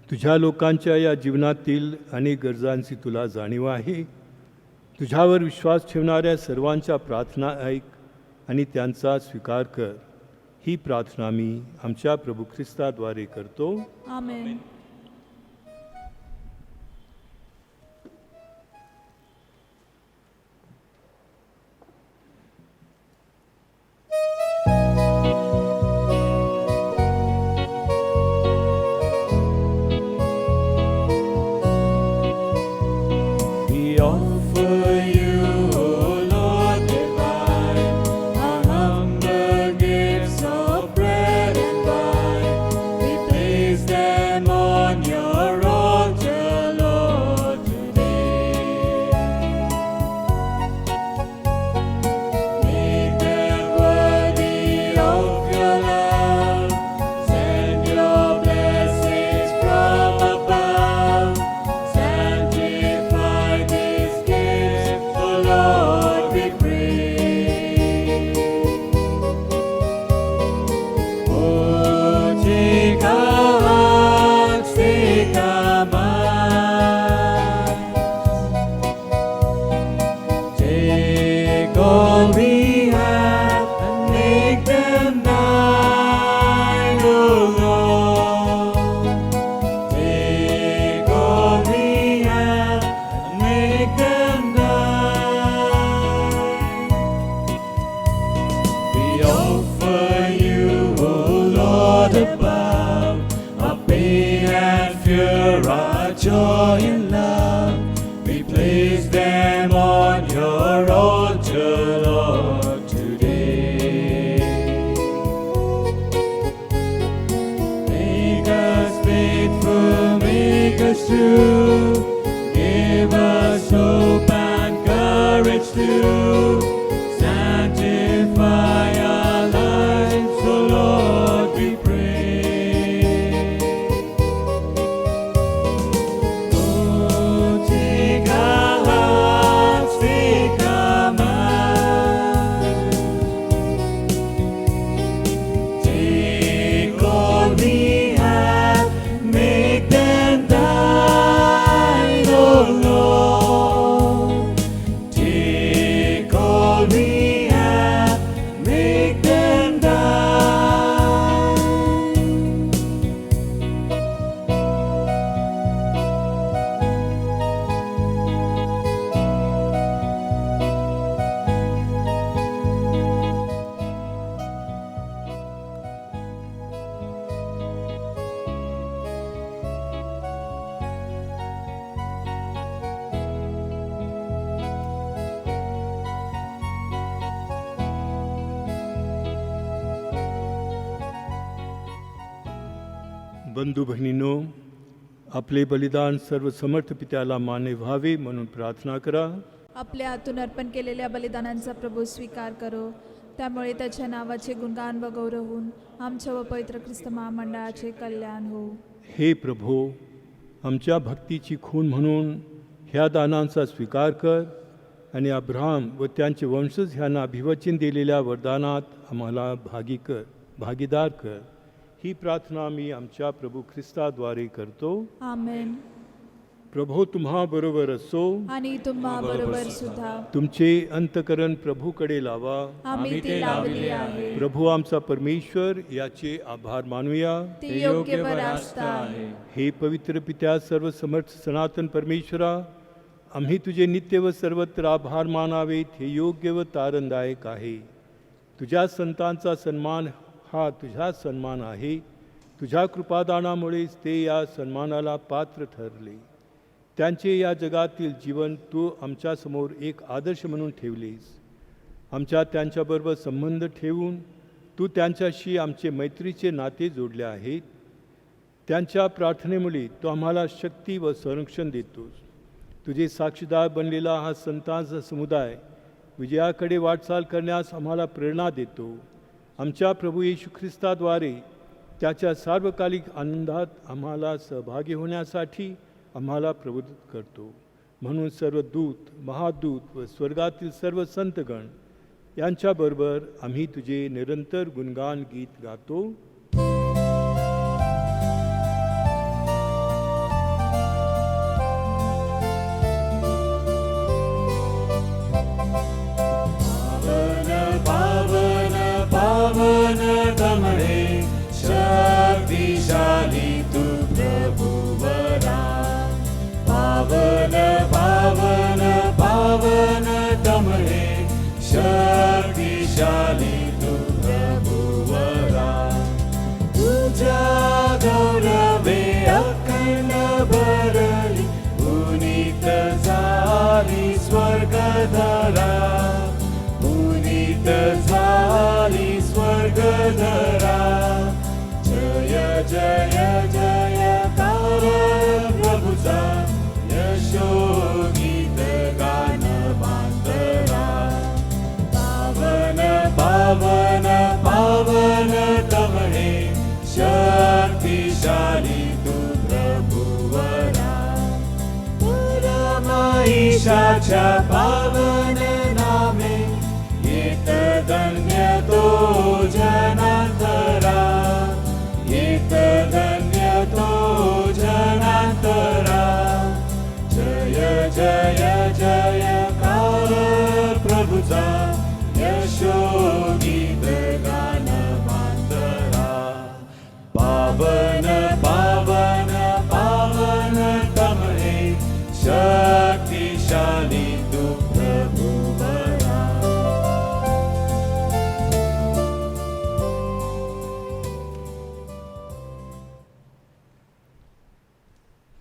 S3: तुझ्या लोकांच्या या जीवनातील अनेक गरजांची तुला जाणीव आहे. तुझ्यावर विश्वास ठेवणाऱ्या सर्वांच्या प्रार्थना ऐक आणि त्यांचा स्वीकार कर. ही प्रार्थना मी आमच्या प्रभू ख्रिस्ताद्वारे करतो.
S2: आमेन.
S5: Joy and love, we place them on your altar, Lord, today. Make us faithful, make us true, give us hope and courage to sanctify our lives, so Lord, we pray.
S3: बंधू भगिनींनो, आपले बलिदान सर्व समर्थ पित्याला मान्य व्हावे म्हणून प्रार्थना करा.
S2: आपल्या हातून अर्पण केलेल्या बलिदानांचा प्रभू स्वीकार करो. त्यामुळे त्याच्या नावाचे गुणगान व गौरव होऊन आमच्या व पवित्र ख्रिस्त महामंडळाचे कल्याण हो.
S3: हे प्रभो, आमच्या भक्तीची खूण म्हणून ह्या दानांचा स्वीकार कर आणि अब्राहम व त्यांचे वंशज ह्यांना अभिवचन दिलेल्या वरदानात आम्हाला भागीदार कर. ही प्रार्थना मी आमच्या प्रभू ख्रिस्ताद्वारे करतो.
S2: आमेन.
S3: प्रभो तुम्हा बरोबर असो
S2: आणि तुम्हा बरोबर सुद्धा.
S3: तुमचे अंतकरण प्रभूकडे लावा.
S2: आम्ही ते लावले आहे.
S3: प्रभू आमचा परमेश्वर याचे आभार मानूया.
S2: ते योग्य व रास्त आहे.
S3: हे पवित्र पित्या सर्वसमर्थ सनातन परमेश्वरा, आम्ही तुझे नित्य व सर्वत्र आभार मानावेत हे योग्य व तारणदायक आहे. तुझ्या संतांचा सन्मान हा तुझा सन्मान आहे. तुझ्या कृपादानामुळेच ते या सन्मानाला पात्र ठरले. त्यांचे या जगातील जीवन तू आमच्यासमोर एक आदर्श म्हणून ठेवलेस. आमच्या त्यांच्याबरोबर संबंध ठेवून तू त्यांच्याशी आमचे मैत्रीचे नाते जोडले आहेत. त्यांच्या प्रार्थनेमुळे तू आम्हाला शक्ती व संरक्षण देतोस. तुझे साक्षीदार बनलेला हा संतांचा समुदाय विजयाकडे वाटचाल करण्यास आम्हाला प्रेरणा देतो. आमच्या प्रभू येशू ख्रिस्ताद्वारे त्याच्या सार्वकालिक आनंदात आम्हाला सहभागी होण्यासाठी आम्हाला प्रबोधित करतो. म्हणून सर्व दूत, महादूत व स्वर्गातील सर्व संतगण यांच्याबरोबर आम्ही तुझे निरंतर गुणगान गीत गातो.
S5: पावन पावन कमळे शक्तिशाली तू प्रभुवरा. पावन पावन पावन कमळे शक्तिशाली तू प्रभुवरा. तुझ्या गौरवे अखंड भरली पुनीत झाली स्वर्गधरा. पुनीत झाली स्वर्गधरा. जय जय जयकार प्रभुचा यशोगीत गान मातरा. पावन पावन पावन कमळे शक्तिशाली तू प्रभुवरा. परमईशाच्या पावन नामे येत धन्य तो जनांतरा. येत धन्य तो जनांतरा. जय जय जयकार प्रभुचा यशोगीत गान मातरा. पावन पावन पावन कमळे शक्तिशाली तू प्रभुवरा.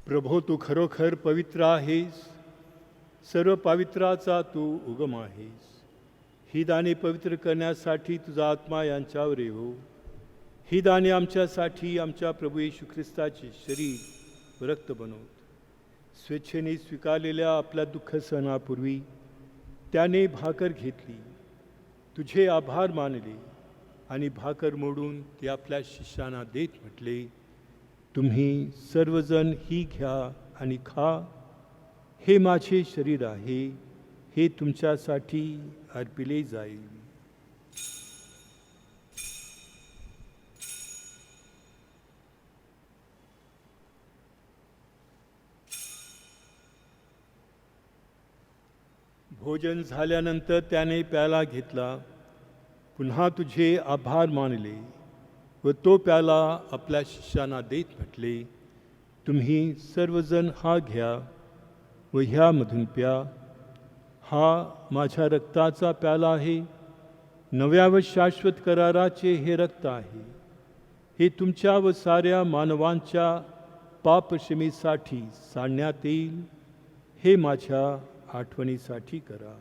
S3: प्रभो, तू खरोखर पवित्र आहेस. सर्व पवित्राचा तू उगम आहेस. ही दाने पवित्र करण्यासाठी तुझा आत्मा यांच्यावर येवो. ही दाने आमच्यासाठी आमच्या प्रभू येशू ख्रिस्ताचे शरीर व रक्त बनवत. स्वेच्छेने स्वीकारलेल्या आपल्या दुःख सहनापूर्वी त्याने भाकर घेतली, तुझे आभार मानले आणि भाकर मोडून ते आपल्या शिष्यांना देत म्हटले, तुम्ही सर्वजण ही घ्या आणि खा. हे माझे शरीर आहे. हे तुमच्यासाठी अर्पिले जाईल. भोजन झाल्यानंतर त्याने प्याला घेतला, पुन्हा तुझे आभार मानले व तो प्याला आपल्या शिष्यांना देत म्हटले, तुम्ही सर्वजण हा घ्या व ह्यामधून प्या. हा माझ्या रक्ताचा प्याला आहे. नव्या व शाश्वत कराराचे हे रक्त आहे. हे तुमच्या व साऱ्या मानवांच्या पापक्षमेसाठी सांडण्यात येईल. हे माझ्या आठवणीसाठी करा.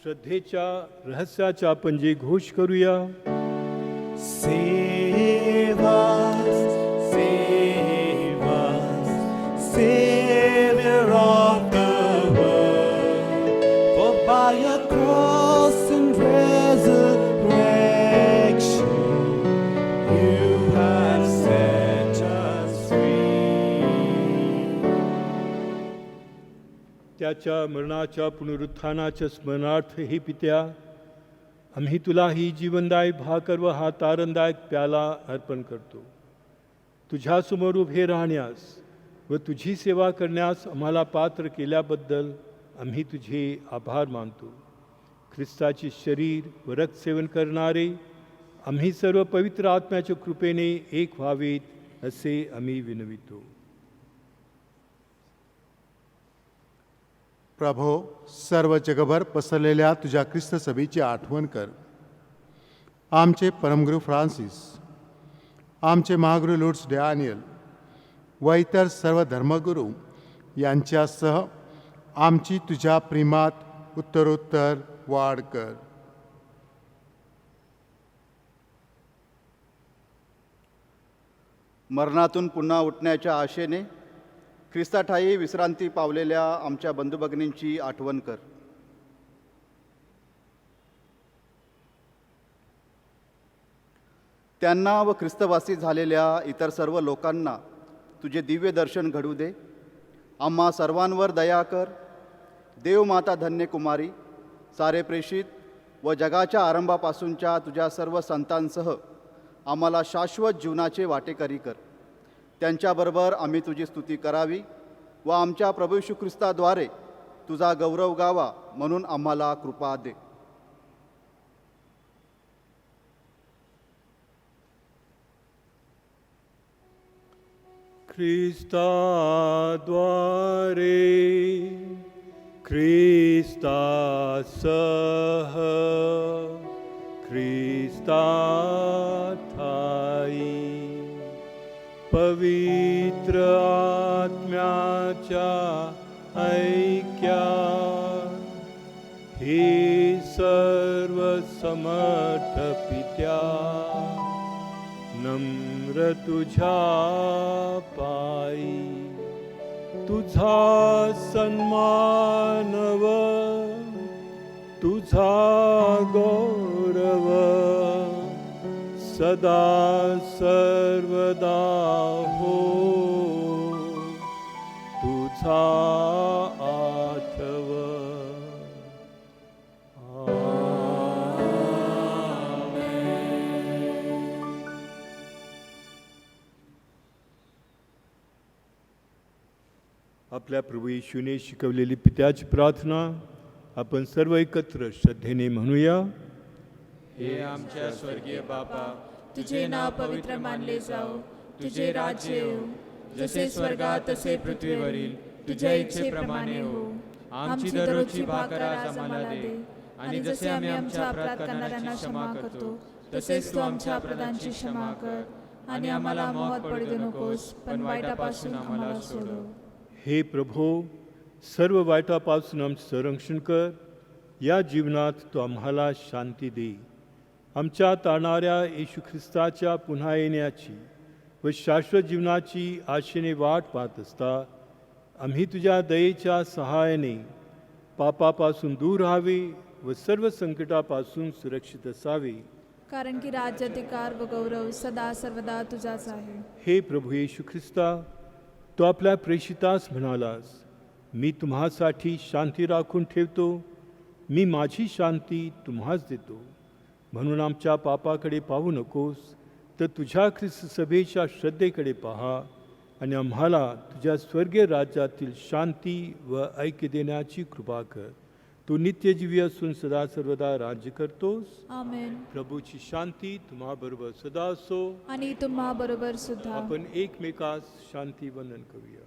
S3: श्रद्धेच्या रहस्याचा आपण जे घोष करूया.
S5: Save us, save us, Savior of
S3: त्याच्या मरणाच्या पुनरुत्थानाच्या स्मरणार्थ हे पित्या, आम्ही तुला ही जीवनदायी भाकर व हा तारणदायक प्याला अर्पण करतो. तुझ्यासमोर उभे राहण्यास व तुझी सेवा करण्यास आम्हाला पात्र केल्याबद्दल आम्ही तुझे आभार मानतो. ख्रिस्ताचे शरीर व रक्त सेवन करणारे आम्ही सर्व पवित्र आत्म्याच्या कृपेने एक व्हावेत असे आम्ही विनवितो.
S7: प्रभो, सर्व जगभर पसरलेल्या तुझ्या ख्रिस्त सभेची आठवण कर. आमचे परमगुरू फ्रान्सिस, आमचे महागुरू लुट्स डॅनियल व इतर सर्व धर्मगुरू यांच्यासह आमची तुझ्या प्रेमात उत्तरोत्तर वाढ कर.
S1: मरणातून पुन्हा उठण्याच्या आशेने ख्रिस्ताठायी विश्रांती पावलेल्या आमच्या बंधुभगिनींची आठवण कर. त्यांना व ख्रिस्तवासी झालेल्या इतर सर्व लोकांना तुझे दिव्य दर्शन घडू दे. आम्हा सर्वांवर दया कर. देवमाता धन्य कुमारी, सारे प्रेषित व जगाच्या आरंभापासूनच्या तुझ्या सर्व संतांसह आम्हाला शाश्वत जीवनाचे वाटेकरी कर. त्यांच्याबरोबर आम्ही तुझी स्तुती करावी व आमच्या प्रभू येशू ख्रिस्ताद्वारे तुझा गौरव गावा म्हणून आम्हाला कृपा दे.
S3: ख्रिस्ताद्वारे, ख्रिस्तासह, ख्रिस्ताठायी पवित्र आत्म्याच्या ऐक्यात हे सर्व समर्थ पित्या नम्र तुझ्या पायी तुझा सन्मानव, तुझा गौरव सदा सर्वदा हो, तुझा आठव. आपल्या प्रभू येशूने शिकवलेली पित्याची प्रार्थना आपण सर्व एकत्र श्रद्धेने म्हणूया.
S5: हे आमच्या स्वर्गीय बापा,
S2: तुझे नाव पवित्र मानले जाओ, तुझे राज्य येऊ, जसे स्वर्गात तसे पृथ्वीवरील तुझ्या इच्छेप्रमाणे हो. आमची दररोजची भाकर आज आम्हाला दे, आणि जसे आम्ही आमच्या अपराध करणाऱ्यांना क्षमा करतो, तसेच तू आमच्या अपराधांची क्षमा कर, आणि आम्हाला मोहात पडू देऊ नकोस, पण वाईटापासून आम्हाला सोडव.
S3: हे प्रभो, सर्व वाईटापासून आमचे संरक्षण कर. या जीवनात तो आम्हाला शांती दे. आमच्या तारणाऱ्या येशू ख्रिस्ताच्या पुन्हा येण्याची व शाश्वत जीवनाची आशेने वाट पाहत असता आम्ही तुझ्या दयेच्या सहाय्याने पापापासून दूर राहावे व सर्व संकटापासून सुरक्षित असावे.
S2: कारण की राज्य, अधिकार व गौरव सदा सर्वदा तुझाच आहे.
S3: हे प्रभू येशू ख्रिस्ता, तो आपल्या प्रेषितास म्हणालास, मी तुम्हासाठी शांती राखून ठेवतो, मी माझी शांती तुम्हास देतो. म्हणून आमच्या पापाकडे पाहू नकोस, तर तुझ्या ख्रिस्त सभेच्या श्रद्धेकडे पहा आणि आम्हाला तुझ्या स्वर्गीय राज्यातील शांती व ऐक्य देण्याची कृपा कर. तू नित्यजीवी असून सदा सर्वदा राज्य करतोस.
S2: आमेन.
S3: प्रभूची शांती तुम्हाबरोबर सदा असो
S2: आणि तुम्हाबरोबर सुद्धा.
S3: आपण एकमेकास शांती वंदन करूया.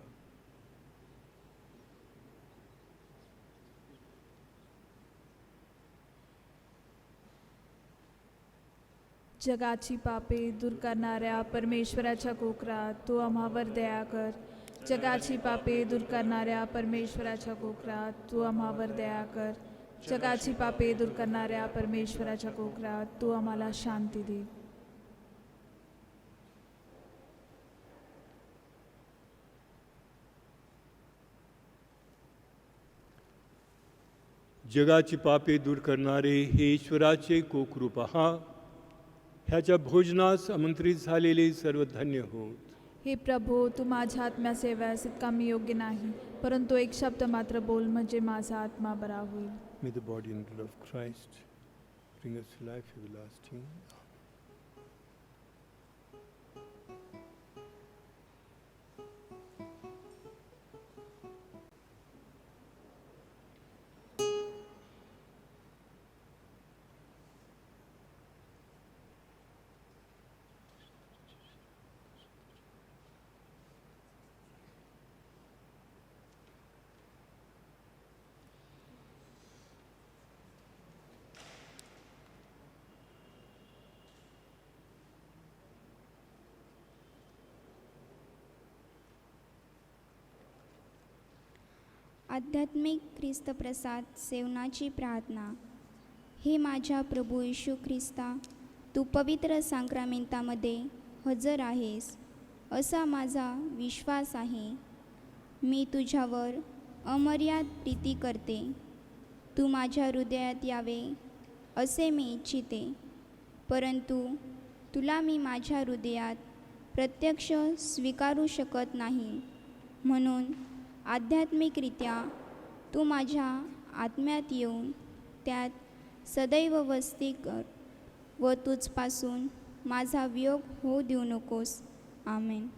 S2: जगाची पापे दूर करणाऱ्या परमेश्वराच्या कोकरा, तू आम्हावर दया कर. जगाची पापे दूर करणाऱ्या परमेश्वराच्या कोकरा, तू आम्हावर दया कर. जगाची पापे दूर करणाऱ्या परमेश्वराच्या कोकरा, तू आम्हाला शांती दे.
S3: जगाची पापे दूर करणारे हे ईश्वराचे कोकरू पहा. ह्याच्या भोजनास आमंत्रित झालेले सर्व धन्य होत.
S2: हे प्रभू, तू माझ्या आत्म्यासेव्यास इतका मी योग्य नाही, परंतु एक शब्द मात्र बोल म्हणजे माझा आत्मा बरा होईल.
S3: May the body and blood of Christ bring us to life everlasting.
S10: आध्यात्मिक ख्रिस्तप्रसाद सेवनाची प्रार्थना. हे माझ्या प्रभू येशू ख्रिस्ता, तू पवित्र संक्रामेंतामध्ये हजर आहेस असा माझा विश्वास आहे. मी तुझ्यावर अमर्याद प्रीती करते. तू माझ्या हृदयात यावे असे मी इच्छिते, परंतु तुला मी माझ्या हृदयात प्रत्यक्ष स्वीकारू शकत नाही. म्हणून आध्यात्मिकरित्या तू माझ्या आत्म्यात येऊन त्यात सदैव वस्ती कर व तुझपासून माझा वियोग होऊ देऊ नकोस. आमेन.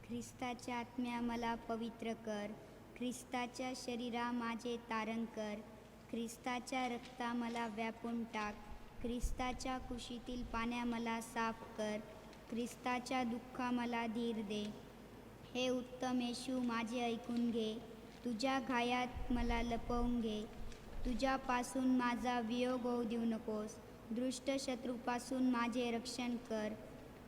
S12: ख्रिस्ताच्या आत्म्या मला पवित्र कर. ख्रिस्ताच्या शरीरा माझे तारण कर. ख्रिस्ताच्या रक्ता मला व्यापून टाक. ख्रिस्ताच्या कुशीतील पाण्या मला साफ कर. ख्रिस्ताच्या दुःखा मला धीर दे. हे उत्तम येशू माझे ऐकून घे. तुझ्या घायात मला लपवून घे. तुझ्यापासून माझा वियोग होऊ देऊ नकोस. दृष्ट शत्रूपासून माझे रक्षण कर.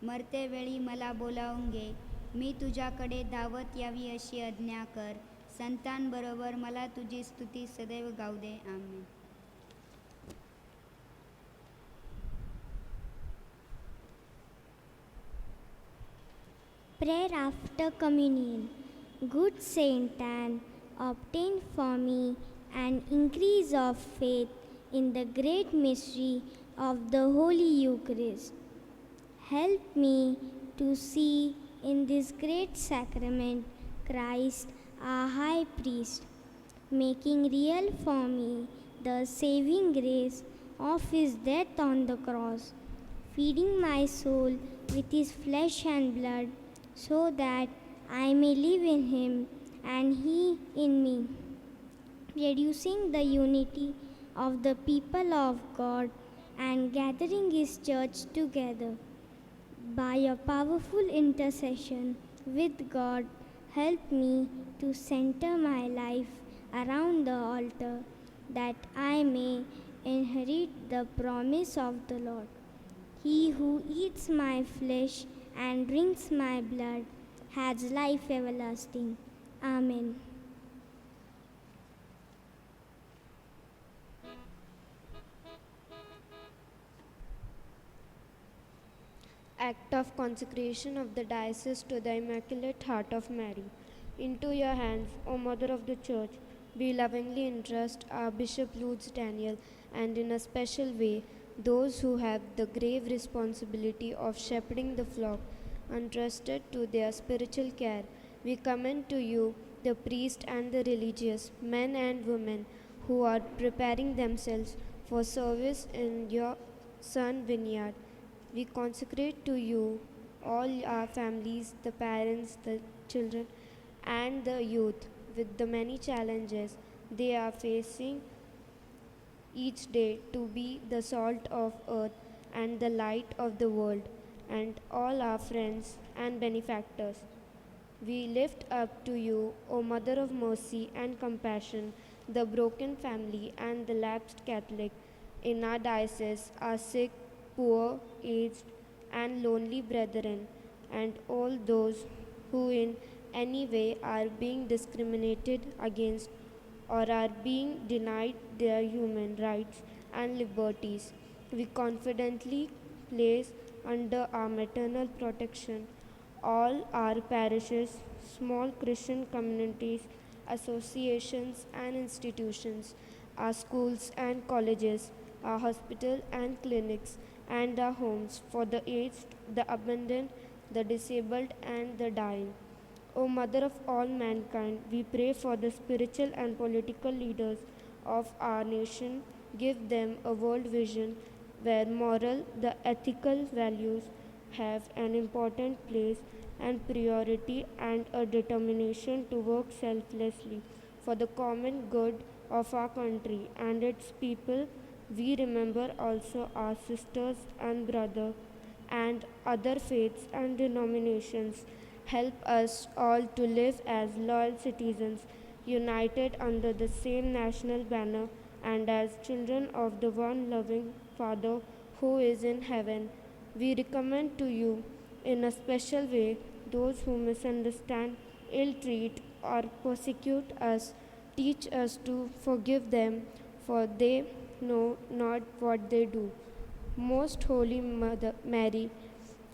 S12: मरतेवेळी मला बोलावून घे. मी तुझ्याकडे धावत यावी अशी आज्ञा कर. संतांबरोबर मला तुझी स्तुती सदैव गाऊ दे. आमेन.
S13: Prayer after communion. Good Saint Anne, obtain for me
S10: and increase of faith in the great mystery of the Holy Eucharist. Help me to see in this great sacrament Christ, our High Priest, making real for me the saving grace of His death on the cross, feeding my soul with His flesh and blood, so that I may live in Him and He in me, producing the unity of the people of God and gathering His church together. By a powerful intercession with God, help me to center my life around the altar, that I may inherit the promise of the Lord. He who eats my flesh and drinks my blood has life everlasting. Amen.
S13: Act of consecration of the diocese to the Immaculate Heart of Mary. Into your hands, O Mother of the Church, we lovingly entrust our Bishop Lutz Daniel, and in a special way those who have the grave responsibility of shepherding the flock entrusted to their spiritual care. We commend to you the priest and the religious, men and women, who are preparing themselves for service in your Son vineyard. We consecrate to you all our families, the parents, the children, and the youth, with the many challenges they are facing each day to be the salt of earth and the light of the world, and all our friends and benefactors. We lift up to you, O Mother of Mercy and Compassion, the broken family and the lapsed Catholic in our diocese, our sick, poor, aged, and lonely brethren, and all those who in any way are being discriminated against or are being denied their human rights and liberties. We confidently place under our maternal protection all our parishes, small Christian communities, associations and institutions, our schools and colleges, our hospitals and clinics, and our homes for the aged, the abandoned, the disabled, and the dying. O Mother of all mankind, we pray for the spiritual and political leaders of our nation. Give them a world vision where moral, the ethical values have an important place and priority, and a determination to work selflessly for the common good of our country and its people. We remember also our sisters and brothers and other faiths and denominations. Help us all to live as loyal citizens, united under the same national banner, and as children of the one loving Father who is in heaven. We recommend to you in a special way those who misunderstand, ill-treat, or persecute us. Teach us to forgive them, for they know not what they do. Most Holy Mother Mary,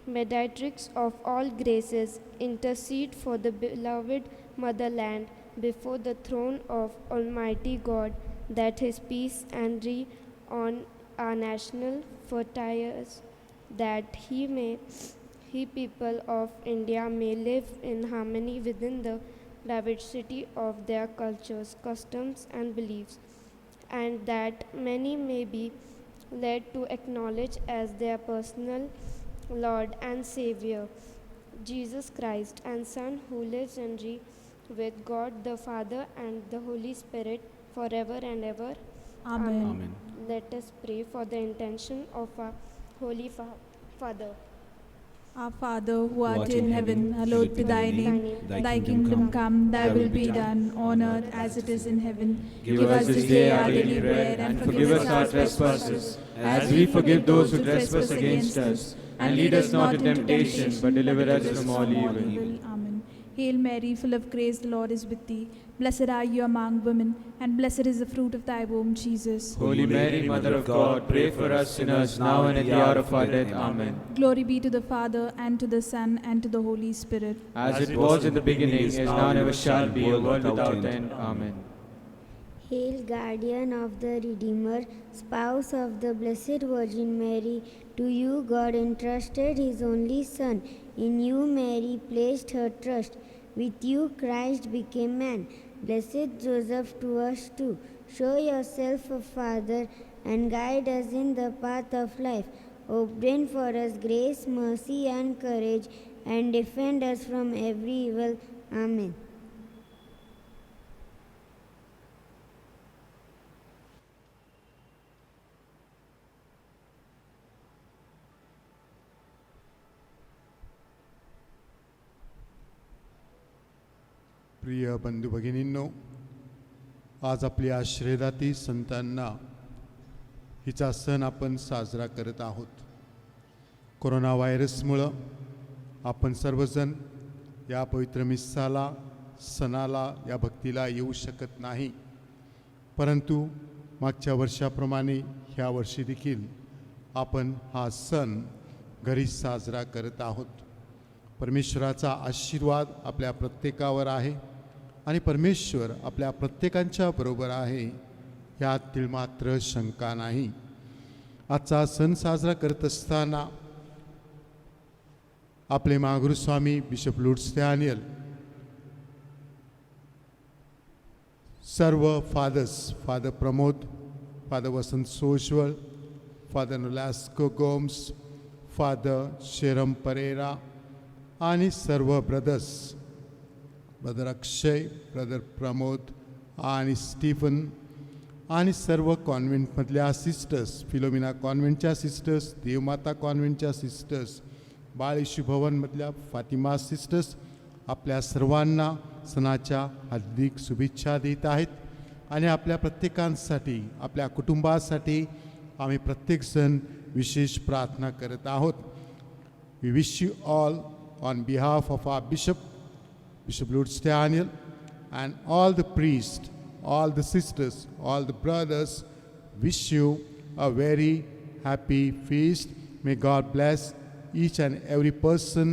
S13: mediatrix of all graces, intercede for the beloved motherland before the throne of Almighty God, that His peace and reign on our national frontiers, that He people of India may live in harmony within the diversity of their cultures, customs, and beliefs, and that many may be led to acknowledge as their personal Lord and Savior, Jesus Christ, and Son, who lives and reigns with God the Father and the Holy Spirit forever and ever.
S2: Amen.
S5: Amen.
S13: Let us pray for the intention of our Holy Father.
S2: Our Father, who art in heaven, hallowed be thy name. Thy kingdom come, thy will be done, on earth as it is in heaven.
S5: Give us this day our daily bread, and forgive us our trespasses, as we forgive those who trespass against us. And lead us not into temptation, but deliver us from all evil.
S2: Amen. Hail Mary, full of grace, the Lord is with thee. Blessed are you among women, and blessed is the fruit of thy womb, Jesus.
S5: Holy Mary, Mother of God, pray for us sinners, now and at the hour of our death. Amen.
S2: Glory be to the Father, and to the Son, and to the Holy Spirit.
S5: As it was in the beginning, is now and ever shall be, a world without end. Amen.
S10: Hail, guardian of the Redeemer, spouse of the Blessed Virgin Mary, to you God entrusted his only Son. In you Mary placed her trust. With you Christ became man. Blessed Joseph, to us too, show yourself a father and guide us in the path of life. Obtain for us grace, mercy, and courage, and defend us from every evil. Amen.
S7: प्रिय बंधू भगिनींनो, आज आपल्या आश्रयदाती संतांना हिचा सण आपण साजरा करत आहोत. कोरोना व्हायरसमुळं आपण सर्वजण या पवित्र मिस्साला, सणाला, या भक्तीला येऊ शकत नाही. परंतु मागच्या वर्षाप्रमाणे ह्या वर्षी देखील आपण हा सण घरी साजरा करत आहोत. परमेश्वराचा आशीर्वाद आपल्या प्रत्येकावर आहे आणि परमेश्वर आपल्या प्रत्येकांच्या बरोबर आहे, यात मात्र शंका नाही. आजचा सण साजरा करत असताना आपले महागुरु स्वामी बिशप लुट्स डॅनियल, सर्व फादर्स, फादर प्रमोद, फादर वसंत सोजवळ, फादर नोलास्को गोम्स, फादर शेरम परेरा आणि सर्व ब्रदर्स, ब्रदर अक्षय, ब्रदर प्रमोद आणि स्टीफन आणि सर्व कॉन्व्हेंटमधल्या सिस्टर्स, फिलोमिना कॉन्व्हेंटच्या सिस्टर्स, देवमाता कॉन्व्हेंटच्या सिस्टर्स, बाळ येशू भवनमधल्या फातिमा सिस्टर्स, आपल्या सर्वांना सणाच्या हार्दिक शुभेच्छा देत आहेत. आणि आपल्या प्रत्येकांसाठी, आपल्या कुटुंबासाठी आम्ही प्रत्येकजण विशेष प्रार्थना करत आहोत. We wish you all on behalf of our Bishop Lutz Daniel, and all the priests, all the sisters, all the brothers, wish you a very happy feast. May God bless each and every person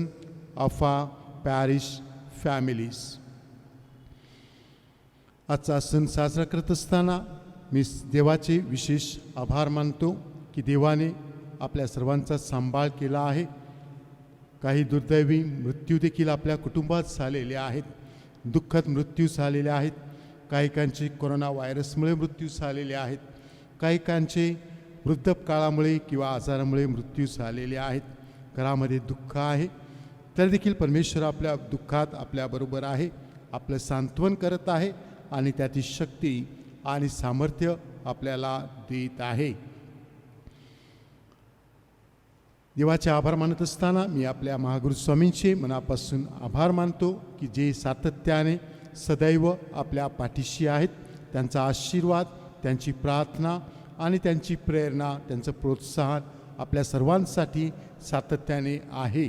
S7: of our parish families. आजचा सण साजरा करत असताना मी देवाचे विशेष आभार मानतो की देवाने आपल्या सर्वांचा सांभाळ केला आहे. काही दुर्दैवी मृत्यू देखील आपल्या कुटुंबात झालेले आहेत, दुःखद मृत्यू झालेले आहेत. काहीकांचे कोरोना व्हायरसमुळे मृत्यू झालेले आहेत, काहीकांचे वृद्धकाळामुळे किंवा आजारामुळे मृत्यू झालेले आहेत. घरामध्ये दुःख आहे, तर देखील परमेश्वर आपल्या दुःखात आपल्याबरोबर आहे, आपलं सांत्वन करत आहे आणि त्याची शक्ती आणि सामर्थ्य आपल्याला देत आहे. देवाचे आभार मानत असताना मी आपल्या महागुरु स्वामींचे मनापासून आभार मानतो की जे सातत्याने सदैव आपल्या पाठीशी आहेत. त्यांचा आशीर्वाद, त्यांची प्रार्थना आणि त्यांची प्रेरणा, त्यांचं प्रोत्साहन आपल्या सर्वांसाठी सातत्याने आहे.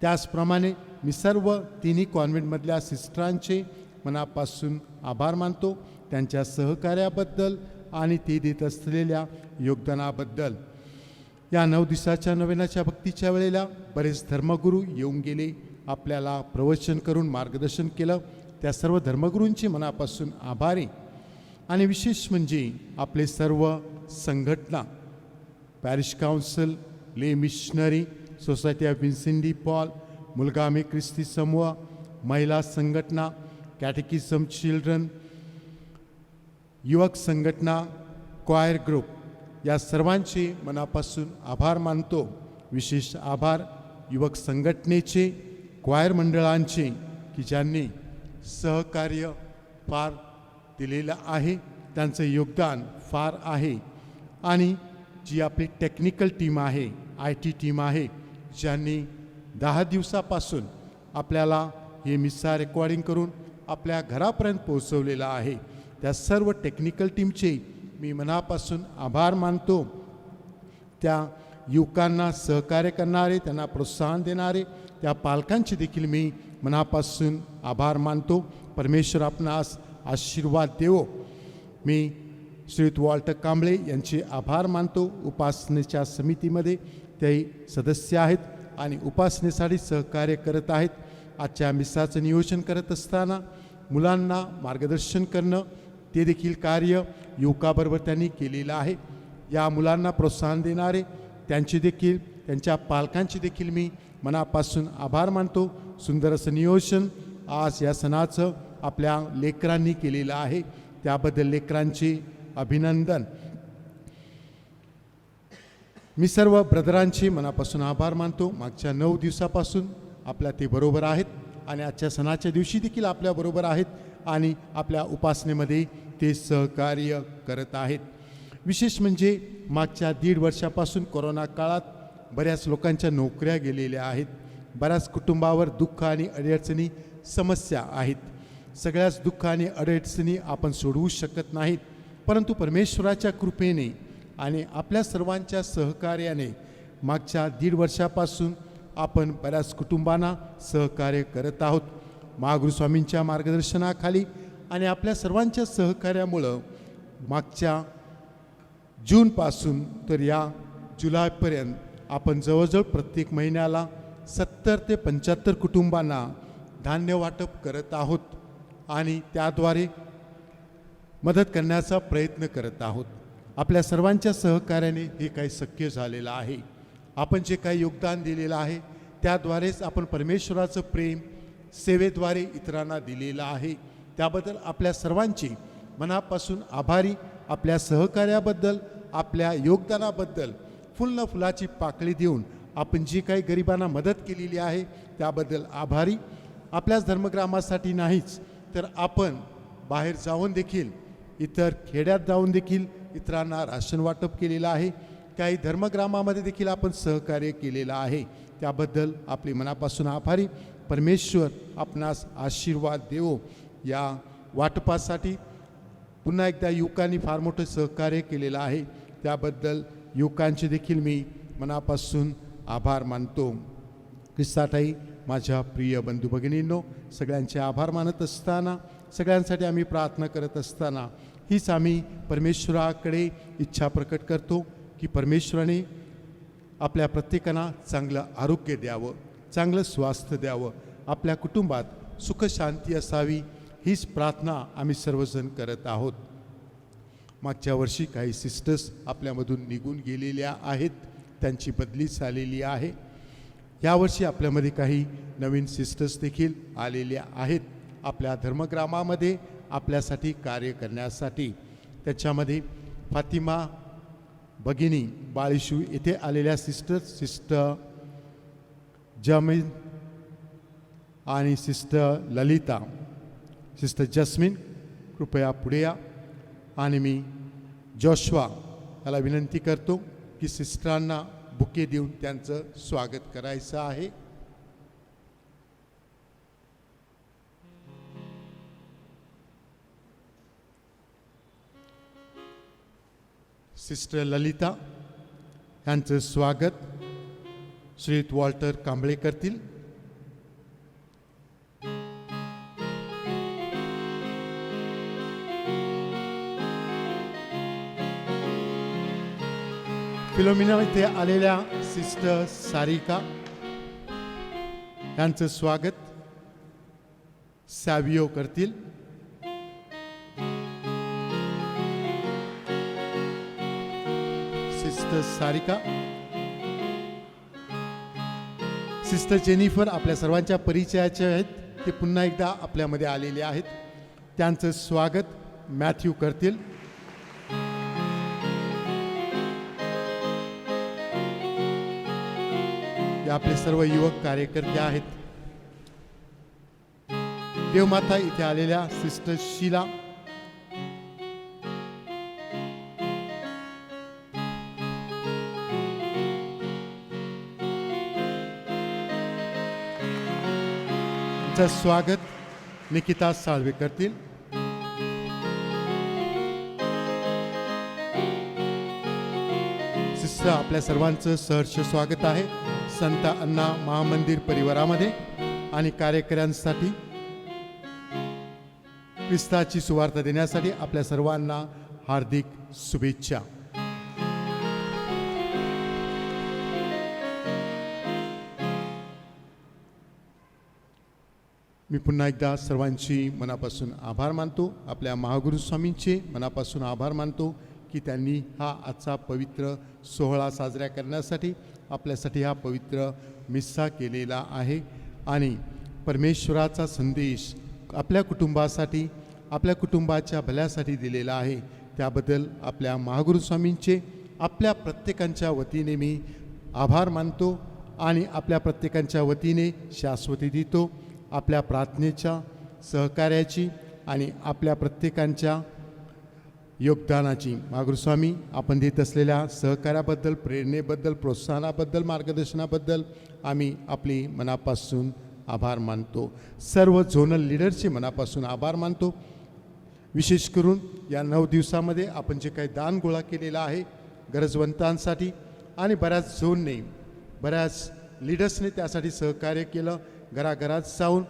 S7: त्याचप्रमाणे मी सर्व तिन्ही कॉन्व्हेंटमधल्या सिस्टरांचे मनापासून आभार मानतो, त्यांच्या सहकार्याबद्दल आणि ते देत असलेल्या योगदानाबद्दल. या 9 दिवसाच्या नवेनाच्या भक्तीच्या वेळेला बरेच धर्मगुरू येऊन गेले, आपल्याला प्रवचन करून मार्गदर्शन केलं. त्या सर्व धर्मगुरूंचे मनापासून आभारी. आणि विशेष म्हणजे आपले सर्व संघटना, parish council, lay missionary, society of Vincent de Paul, मुलगामी ख्रिस्ती समूह, महिला संघटना, कॅटेकिझम चिल्ड्रन, युवक संघटना, क्वायर ग्रुप, या सर्वांचे मनापासून आभार मानतो. विशेष आभार युवक संघटनेचे, क्वायर मंडळांचे की ज्यांनी सहकार्य फार दिलेलं आहे, त्यांचं योगदान फार आहे. आणि जी आपली टेक्निकल टीम आहे, IT टीम आहे, ज्यांनी 10 दिवसापासून आपल्याला हे मिस्सा रेकॉर्डिंग करून आपल्या घरापर्यंत पोहोचवलेलं आहे, त्या सर्व टेक्निकल टीमचे मी मनापासून आभार मानतो. त्या युवकांना सहकार्य करणारे, त्यांना प्रोत्साहन देणारे त्या पालकांचे देखील मी मनापासून आभार मानतो. परमेश्वर आपणास आशीर्वाद देवो. मी श्रीयुत वॉल्टर कांबळे यांचे आभार मानतो. उपासनेच्या समितीमध्ये ते सदस्य आहेत आणि उपासनेसाठी सहकार्य करत आहेत. आजच्या मिसाचं नियोजन करत असताना मुलांना मार्गदर्शन करणं, ते देखील कार्य युवकाबरोबर त्यांनी केलेलं आहे. या मुलांना प्रोत्साहन देणारे त्यांचे देखील त्यांच्या पालकांचे देखील मी मनापासून आभार मानतो. सुंदर असं नियोजन आज या सणाचं आपल्या लेकरांनी केलेलं आहे, त्याबद्दल लेकरांचे अभिनंदन. मी सर्व ब्रदरांचे मनापासून आभार मानतो. मागच्या 9 दिवसापासून आपल्या ते बरोबर आहेत आणि आजच्या सणाच्या दिवशी देखील आपल्याबरोबर आहेत आणि आपल्या उपासनेमध्ये ते सहकार्य करत आहेत. विशेष म्हणजे मागच्या 1.5 वर्षापासून कोरोना काळात बऱ्याच लोकांच्या नोकऱ्या गेलेल्या आहेत. बऱ्याच कुटुंबावर दुःख आणि अडचणी समस्या आहेत. सगळ्याच दुःख आणि अडचणी आपण सोडवू शकत नाहीत, परंतु परमेश्वराच्या कृपेने आणि आपल्या सर्वांच्या सहकार्याने मागच्या 1.5 वर्षापासून आपण बऱ्याच कुटुंबांना सहकार्य करत आहोत. महागुरु स्वामींच्या मार्गदर्शनाखाली आणि आपल्या सर्वांच्या सहकार्यामुळं मागच्या जूनपासून तर या जुलैपर्यंत आपण जवळजवळ प्रत्येक महिन्याला 70 ते 75 कुटुंबांना धान्य वाटप करत आहोत आणि त्याद्वारे मदत करण्याचा प्रयत्न करत आहोत. आपल्या सर्वांच्या सहकार्याने हे काही शक्य झालेलं आहे. आपण जे काही योगदान दिलेलं आहे त्याद्वारेच आपण परमेश्वराचं प्रेम सेवेद्वारे इतरांना दिलेलं आहे. त्याबद्दल आपल्या सर्वांची मनापासून आभारी. आपल्या सहकार्याबद्दल, आपल्या योगदानाबद्दल फुल फुलाची पाकळी देऊन आपण जी काही गरिबांना मदत केलेली आहे त्याबद्दल आभारी. आपल्याच धर्मग्रामासाठी नाहीच तर आपण बाहेर जाऊन देखील इतर खेड्यात जाऊन देखील इतरांना राशन वाटप केलेलं आहे. काही धर्मग्रामामध्ये देखील आपण सहकार्य केलेलं आहे. त्याबद्दल आपली मनापासून आभारी. परमेश्वर आपणास आशीर्वाद देवो. या वाटपासाठी पुन्हा एकदा युवकांनी फार मोठं सहकार्य केलेलं आहे, त्याबद्दल युवकांचे देखील मी मनापासून आभार मानतो. ख्रिस्ताताई माझ्या प्रिय बंधू भगिनींनो, सगळ्यांचे आभार मानत असताना, सगळ्यांसाठी आम्ही प्रार्थना करत असताना हीच आम्ही परमेश्वराकडे इच्छा प्रकट करतो की परमेश्वराने आपल्या प्रत्येकांना चांगलं आरोग्य द्यावं, चांगलं स्वास्थ्य द्यावं, आपल्या कुटुंबात सुखशांती असावी, हीच प्रार्थना आम्ही सर्वजण करत आहोत. मागच्या वर्षी काही सिस्टर्स आपल्यामधून निघून गेलेल्या आहेत, त्यांची बदली झालेली आहे. यावर्षी आपल्यामध्ये काही नवीन सिस्टर्स देखील आलेल्या आहेत आपल्या धर्मग्रामामध्ये आपल्यासाठी कार्य करण्यासाठी. त्याच्यामध्ये फातिमा भगिनी बाळीशू येथे आलेल्या सिस्टर्स, सिस्टर जमीन आणि सिस्टर ललिता, सिस्टर जस्मिन कृपया पुढे या. आणि मी जोशवा याला विनंती करतो की सिस्टरांना बुके देऊन त्यांचं स्वागत करायचं आहे. सिस्टर ललिता यांचं स्वागत श्रीयुत वॉल्टर कांबळे करतील. फिलोमिना येथे आलेल्या सिस्टर सारिका यांचं स्वागत सॅवियो करतील. सिस्टर सारिका, सिस्टर जेनिफर आपल्या सर्वांच्या परिचयाचे आहेत, ते पुन्हा एकदा आपल्यामध्ये आलेले आहेत, त्यांचं स्वागत मॅथ्यू करतील. आपले सर्व युवक कार्यकर्ते आहेत. देवमाता इथे आलेल्या सिस्टर शीला, स्वागत निकिता साळवे करतील. सिस्टर आपल्या सर्वांचं सहर्ष स्वागत आहे संत अण्णा महामंदिर परिवारामध्ये आणि कार्यकर्त्यांसाठी ख्रिस्ताची सुवार्ता देण्यासाठी आपल्या सर्वांना हार्दिक शुभेच्छा. मी पुन्हा एकदा सर्वांची मनापासून आभार मानतो. आपल्या महागुरू स्वामींचे मनापासून आभार मानतो की त्यांनी हा आजचा पवित्र सोहळा साजरा करण्यासाठी आपल्यासाठी हा पवित्र मिस्सा केलेला आहे आणि परमेश्वराचा संदेश आपल्या कुटुंबासाठी, आपल्या कुटुंबाच्या भल्यासाठी दिलेला आहे. त्याबद्दल आपल्या महागुरू स्वामींचे आपल्या प्रत्येकांच्या वतीने मी आभार मानतो आणि आपल्या प्रत्येकांच्या वतीने शाश्वती देतो. आपल्या प्रार्थनेच्या, सहकार्याची आणि आपल्या प्रत्येकांच्या योगदानाची महागुरू स्वामी आपण देत असलेल्या सहकार्याबद्दल, प्रेरणेबद्दल, प्रोत्साहनाबद्दल, मार्गदर्शनाबद्दल आम्ही आपली मनापासून आभार मानतो. सर्व झोनल लीडरचे मनापासून आभार मानतो. विशेष करून या 9 दिवसामध्ये आपण जे काही दान गोळा केलेला आहे गरजवंतांसाठी आणि बऱ्याच झोनने, बऱ्याच लीडर्सने त्यासाठी सहकार्य केलं. घराघरात जाऊन,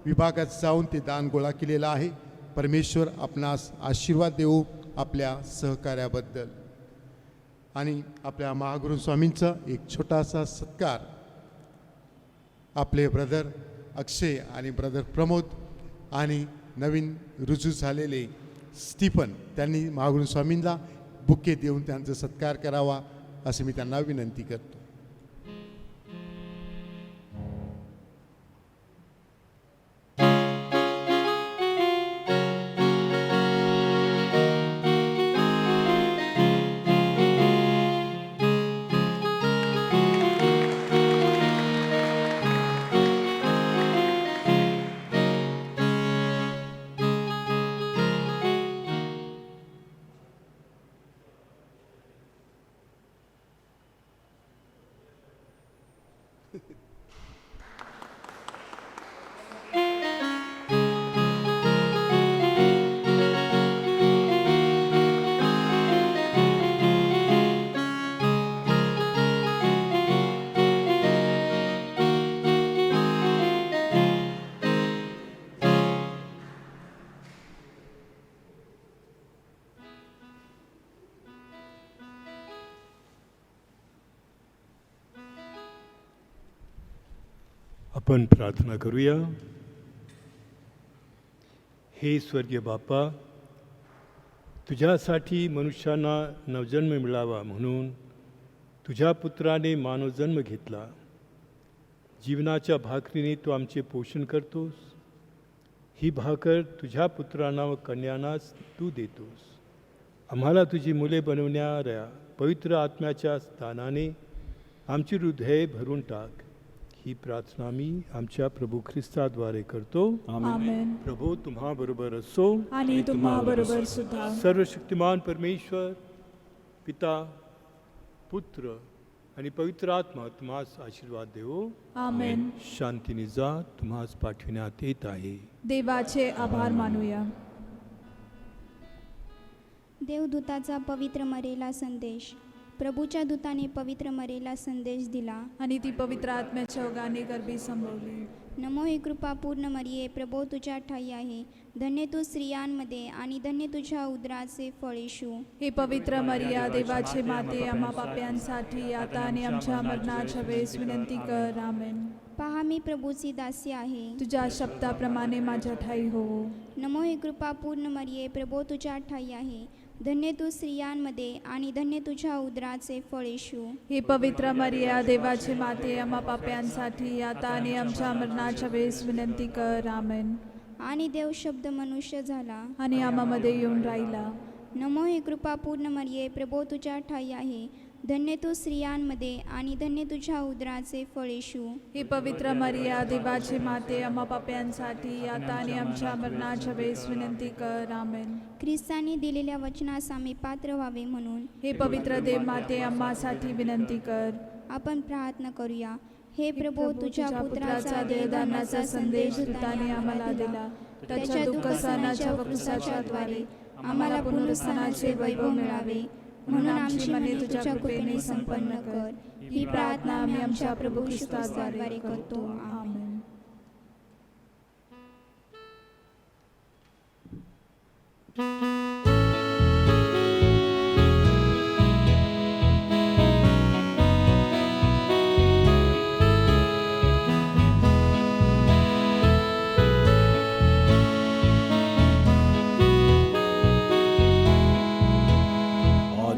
S7: विभागात जाऊन ते दान गोळा केलेलं आहे. परमेश्वर आपणास आशीर्वाद देऊ आपल्या सहकार्याबद्दल. आणि आपल्या महागुरू स्वामींचा एक छोटासा सत्कार आपले ब्रदर अक्षय आणि ब्रदर प्रमोद आणि नवीन रुजू झालेले स्टीफन त्यांनी महागुरू स्वामींना बुके देऊन त्यांचा सत्कार करावा असे मी त्यांना विनंती करतो.
S3: आपण प्रार्थना करूया. हे स्वर्गीय बाप्पा, तुझ्यासाठी मनुष्यांना नवजन्म मिळावा म्हणून तुझ्या पुत्राने मानवजन्म घेतला. जीवनाच्या भाकरीने तू आमचे पोषण करतोस. ही भाकर तुझ्या पुत्रांना व कन्यांनाच तू देतोस. आम्हाला तुझी मुले बनवणाऱ्या पवित्र आत्म्याच्या स्थानाने आमची हृदये भरून टाक. ही प्रार्थना मी आमच्या प्रभू ख्रिस्ताद्वारे करतो.
S2: आमेन.
S3: प्रभू तुम्हा बरोबर असो
S2: आणि तुम्हा बरोबर सुद्धा.
S3: सर्वशक्तिमान परमेश्वर पिता, पुत्र आणि पवित्र आत्मा तुम्हास आशीर्वाद देवो.
S2: आमेन.
S3: शांतीने जा, तुम्हास पाठविण्यात येत आहे.
S2: देवाचे आभार मानूया.
S14: देवदूताचा पवित्र मरेला संदेश. प्रभूच्या दूताने पवित्र मरेला संदेश दिला
S2: आणि ती पवित्र आत्म्याच्या ओघाने गर्भी संभवली.
S14: नमो हे कृपा पूर्ण मरिये, प्रभू तुझ्या ठाई आहे. धन्य तू स्त्रियांमध्ये आणि धन्य तुझ्या उदराचे फळ येशू.
S2: हे पवित्र मरिया, देवाचे माते, आम्हा पाप्यांसाठी आता आणि आमच्या मरणाच्या वेळेस विनंती कर. आमेन.
S14: पहा, मी प्रभूची दासी आहे.
S2: तुझ्या शब्दाप्रमाणे माझ्या ठाई हो.
S14: नमो हे कृपा पूर्ण मरिये, प्रभू तुझ्या ठाई आहे. धन्य तू स्त्रियांमध्ये आणि धन्य तुझ्या उदराचे फळ येशू.
S2: हे पवित्र मरिया, देवाचे माते, आम्हा पाप्यांसाठी आता आणि आमच्या मरणाच्या वेळेस विनंती कर. आमेन.
S14: आणि देव शब्द मनुष्य झाला
S2: आणि आम्हामध्ये येऊन राहिला.
S14: नमो हे कृपा पूर्ण मरिये, प्रभू तुझ्या ठाई आहे. धन्य तू स्त्रियांमध्ये आणि धन्य तुझ्या उदराचे फळ येशू.
S2: हे पवित्र मरिया, देवाचे माते, आम्हा पाप्यांसाठी आता आणि आमच्या मरणाच्या वेळेस विनंती कर. आमेन.
S14: ख्रिस्ताने दिलेल्या वचनास आम्ही पात्र व्हावे म्हणून
S2: हे पवित्र देव माते, आम्हासाठी विनंती कर.
S14: आपण प्रार्थना करूया. हे प्रभू, तुझ्या
S2: पुत्राचा देहदानाचा संदेश दूताने आम्हाला दिला. त्याच्या दुःखसहनाच्या व क्रूसाच्याद्वारे आम्हाला पुनरुत्थानाचे वैभव मिळावे म्हणून आमची मने तुझ्या कृपेने संपन्न कर. ही प्रार्थना आम्ही आमच्या प्रभू ख्रिस्ताद्वारे करतो. आमेन.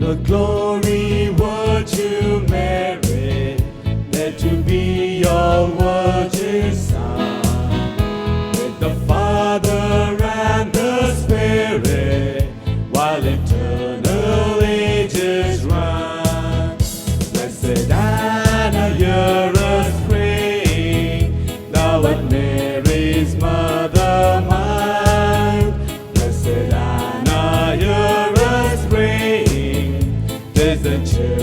S5: a glory virtue Mary, let to be your virgin Son, with the Father and the Spirit, while eternal ages run. Blessed Anna, hear us praying, thou art Mary's mother mild. Blessed Anna, hear us praying, 'tis the church